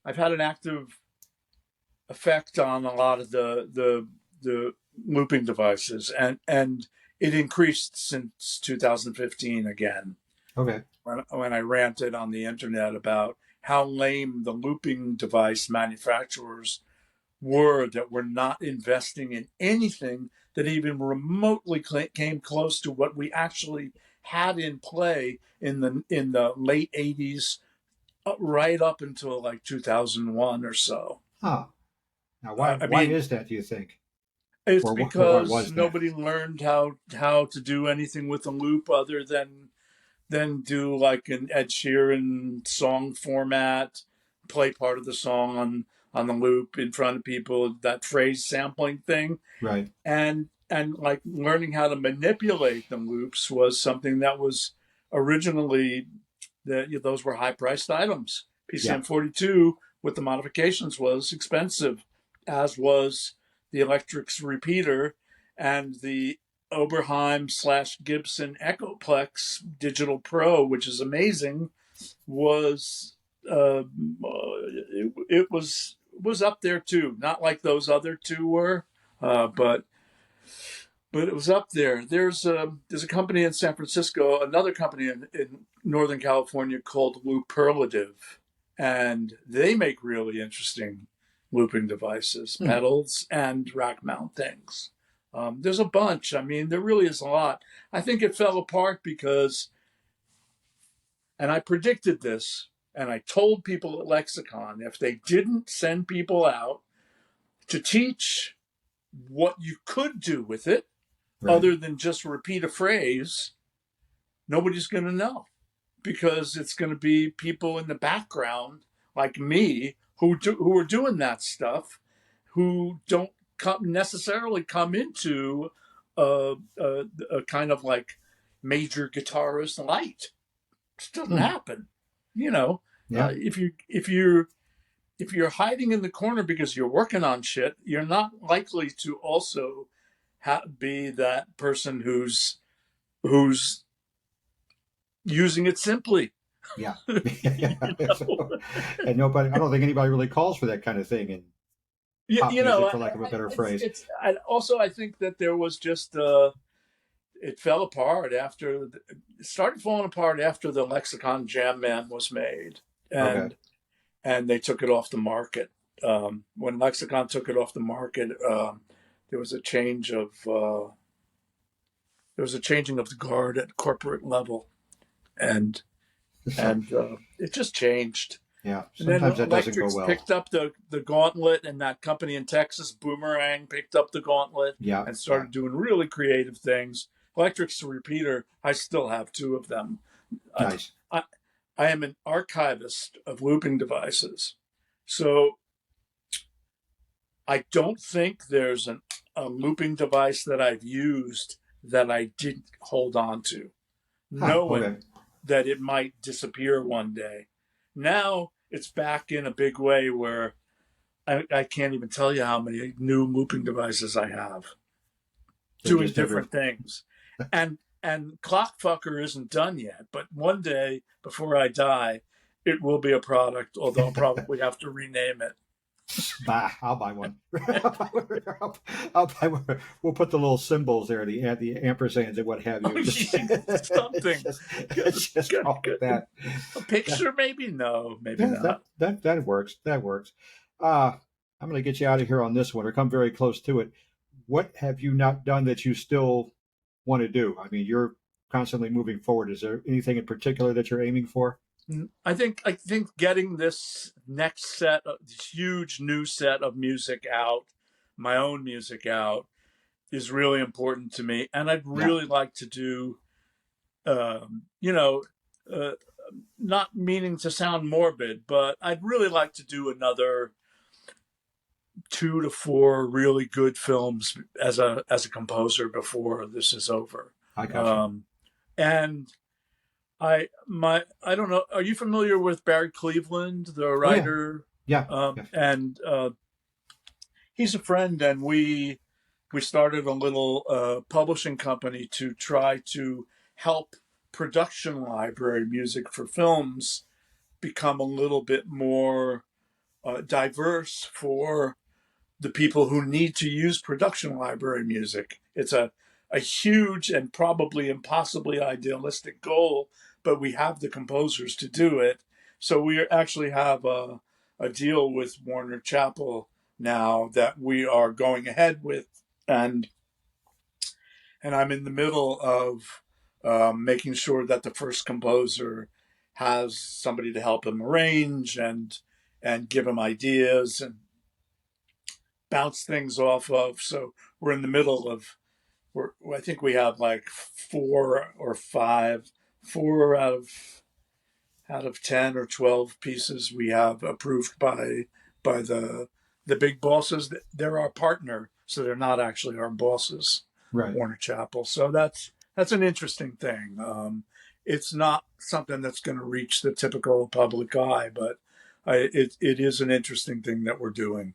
I've had an active effect on a lot of the looping devices, and it increased since 2015 again. Okay. When I ranted on the internet about how lame the looping device manufacturers were, that were not investing in anything that even remotely came close to what we actually had in play in the late 80s, right up until like 2001 or so. Huh. Now, why I why mean, is that? Do you think, it's or why because was that? nobody learned how to do anything with a loop other than do like an Ed Sheeran song format, play part of the song on the loop in front of people, that phrase sampling thing, Right. and like learning how to manipulate the loops was something that was originally, that those were high priced items. Yeah. PCM 42 with the modifications was expensive, as was the Electric's repeater, and the Oberheim / Gibson Echoplex Digital Pro, which is amazing, was it was up there too. Not like those other two were, but it was up there. There's a company in San Francisco, another company in Northern California called Looperlative, and they make really interesting looping devices, Hmm. pedals, and rack mount things. There's a bunch. I mean, there really is a lot. I think it fell apart because And I predicted this, and I told people at Lexicon if they didn't send people out to teach what you could do with it, Right. other than just repeat a phrase, nobody's going to know, because it's going to be people in the background like me who are doing that stuff, who don't necessarily come into a kind of like major guitarist light. It doesn't happen, you know. Yeah. If you're hiding in the corner because you're working on shit, you're not likely to also be that person who's using it simply. Yeah. You know? And nobody, I don't think anybody really calls for that kind of thing in pop You know, music, for lack of a better phrase. I think that there was just it fell apart after it started falling apart after the Lexicon Jam Man was made, Okay. and they took it off the market. When Lexicon took it off the market, there was a change of there was a changing of the guard at corporate level, and it just changed. Yeah. And then Sometimes that doesn't go Electrics well. picked up the gauntlet, and that company in Texas, Boomerang, picked up the gauntlet Yeah. and started doing really creative things. Electrics Repeater, I still have two of them. Nice. I am an archivist of looping devices. So I don't think there's a looping device that I've used that I didn't hold on to, knowing Okay. that it might disappear one day. Now it's back in a big way where I can't even tell you how many new looping devices I have doing different things. And Clockfucker isn't done yet, but one day before I die, it will be a product, although I'll probably have to rename it. Bah, I'll buy one. I'll buy one. We'll put the little symbols there, the ampersands and what have you. Something. It's just good. That. A picture, maybe? No, maybe not. That works. That works. I'm going to get you out of here on this one, or come very close to it. What have you not done that you still want to do? I mean, you're constantly moving forward. Is there anything in particular that you're aiming for? I think getting this next set, this huge new set of music out, my own music out, is really important to me. And I'd really like to do, you know, not meaning to sound morbid, but I'd really like to do another 2 to 4 really good films as a composer before this is over. I got you. And I don't know. Are you familiar with Barry Cleveland, the writer? Yeah. And he's a friend, and we started a little publishing company to try to help production library music for films become a little bit more diverse for the people who need to use production library music. It's a huge and probably impossibly idealistic goal, but we have the composers to do it. So we actually have a deal with Warner Chappell now that we are going ahead with, and I'm in the middle of making sure that the first composer has somebody to help him arrange and give him ideas and bounce things off of. So we're in the middle of, I think we have like 4 or 5, 4 out of 10 or 12 pieces we have approved by the big bosses. They're our partner, so they're not actually our bosses, right. Warner Chappell. So that's an interesting thing. It's not something that's going to reach the typical public eye, but it is an interesting thing that we're doing.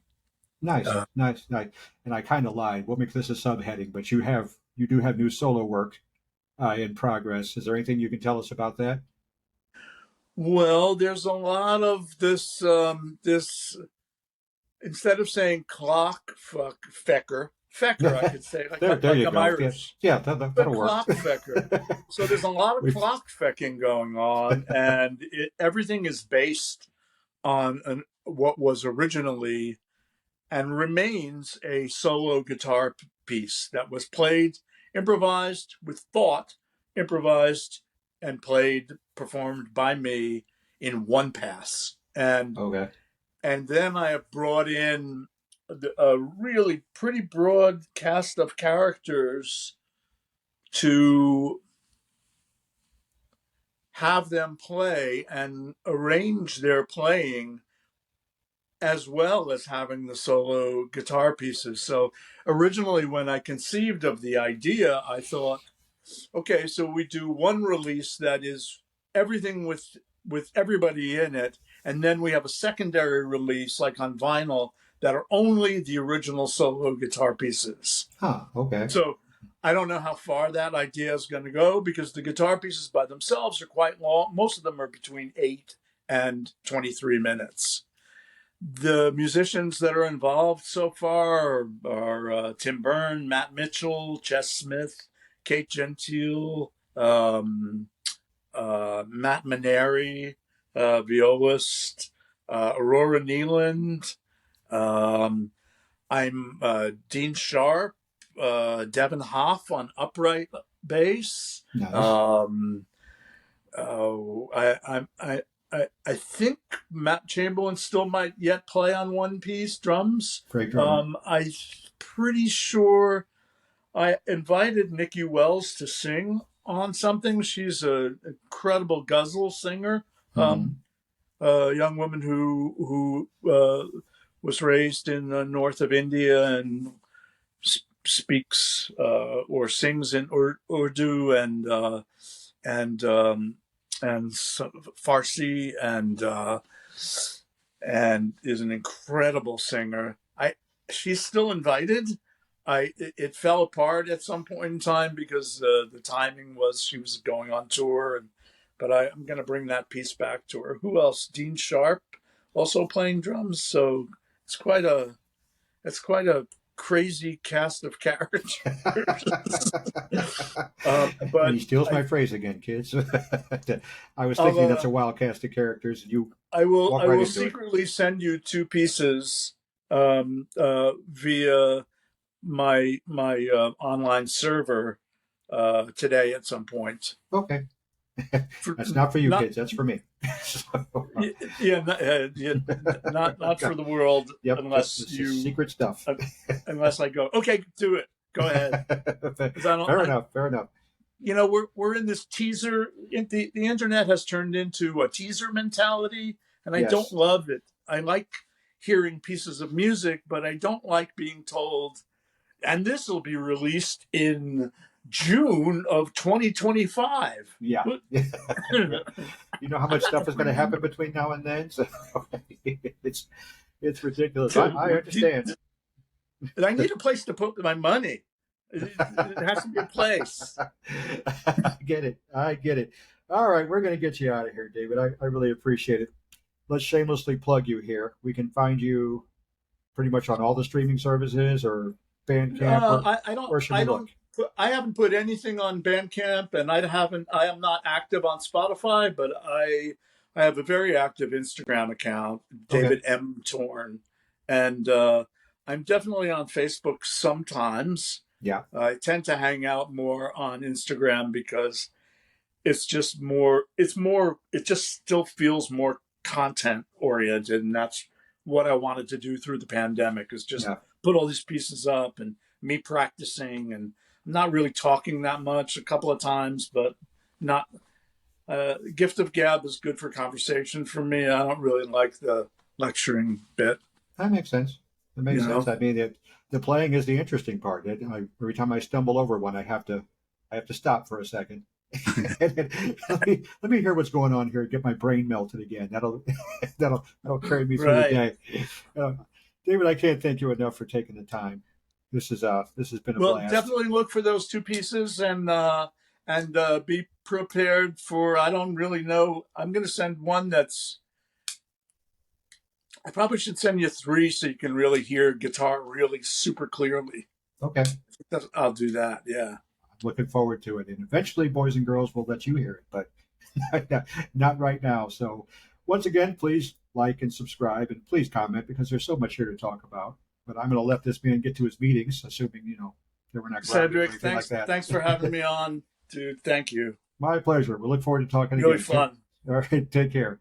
Nice. And I kind of lied. We'll make this a subheading, but you do have new solo work in progress. Is there anything you can tell us about that? Well, there's a lot of this. This, instead of saying fecker, I could say like, there you I'm go. Irish. Yeah, that'll work. Fecker. So there's a lot of clock fecking going on, and everything is based on what was originally and remains a solo guitar piece that was played, improvised with thought, improvised and performed by me in one pass. Okay. And then I have brought in a really pretty broad cast of characters to have them play and arrange their playing, as well as having the solo guitar pieces. So originally, when I conceived of the idea, I thought, okay, so we do one release that is everything with everybody in it, and then we have a secondary release like on vinyl that are only the original solo guitar pieces. Huh. Okay. So I don't know how far that idea is going to go, because the guitar pieces by themselves are quite long. Most of them are between 8 and 23 minutes. The musicians that are involved so far are Tim Byrne, Matt Mitchell, Jess Smith, Kate Gentile, Matt Maneri, violist, Aurora Nealand. I'm Dean Sharp, Devin Hoff on upright bass. Nice. I think Matt Chamberlain still might yet play on one piece drums. Great drummer. I'm pretty sure I invited Nikki Wells to sing on something. She's an incredible guzzle singer. A young woman who was raised in the north of India and speaks or sings in Urdu and Farsi and is an incredible singer. She's still invited. It fell apart at some point in time because the timing was she was going on tour, but I'm going to bring that piece back to her. Who else? Dean Sharp also playing drums. So it's quite a crazy cast of characters. But he steals my phrase again, kids. I was thinking that's a wild cast of characters, and you. I will secretly send you two pieces via my online server today at some point. Okay. That's not for you, kids. That's for me. Not for the world. Yep, unless you secret stuff. Unless I go, okay, do it. Go ahead. Fair enough. You know, we're in this teaser. The internet has turned into a teaser mentality, and I don't love it. I like hearing pieces of music, but I don't like being told, and this will be released in June of 2025. Yeah. You know how much stuff is going to happen between now and then? So it's ridiculous. I understand. I need a place to put my money. It has to be a place. I get it. All right, we're going to get you out of here, David. I really appreciate it. Let's shamelessly plug you here. We can find you pretty much on all the streaming services or Bandcamp. I haven't put anything on Bandcamp, and I am not active on Spotify, but I have a very active Instagram account, David M. Torn, and I'm definitely on Facebook sometimes. Yeah, I tend to hang out more on Instagram because it's just more. It just still feels more content oriented, and that's what I wanted to do through the pandemic, is just put all these pieces up and me practicing, and I'm not really talking that much, a couple of times, but not gift of gab is good for conversation for me. I don't really like the lecturing bit. That makes sense. I mean, the playing is the interesting part. Every time I stumble over one, I have to stop for a second. let me hear what's going on here. Get my brain melted again. That'll carry me through the day. David, I can't thank you enough for taking the time. This has been a blast. Definitely look for those two pieces and be prepared for. I don't really know. I'm going to send one that's. I probably should send you 3 so you can really hear guitar really super clearly. Okay. I'll do that. Yeah. I'm looking forward to it, and eventually, boys and girls, will let you hear it, but not right now. So, once again, please like and subscribe, and please comment, because there's so much here to talk about. But I'm going to let this man get to his meetings, assuming that we're not. Cedric, thanks for having me on, dude. Thank you. My pleasure. We look forward to talking Really again. fun. All right. Take care.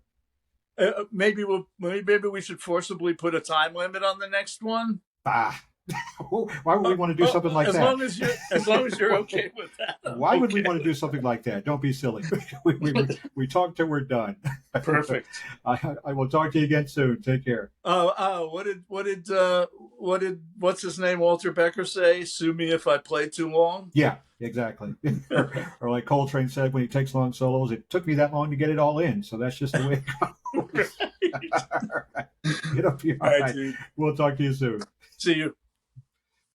Maybe we should forcibly put a time limit on the next one. Ah. Why would we want to do something like that? As long as you're okay with that. Why would we want to do something like that? Don't be silly. we talk till we're done. Perfect. I will talk to you again soon. Take care. What's his name? Walter Becker say, "Sue me if I play too long." Yeah, exactly. Or like Coltrane said when he takes long solos, it took me that long to get it all in. So that's just the way it goes. All right. It'll be all right. Dude. We'll talk to you soon. See you.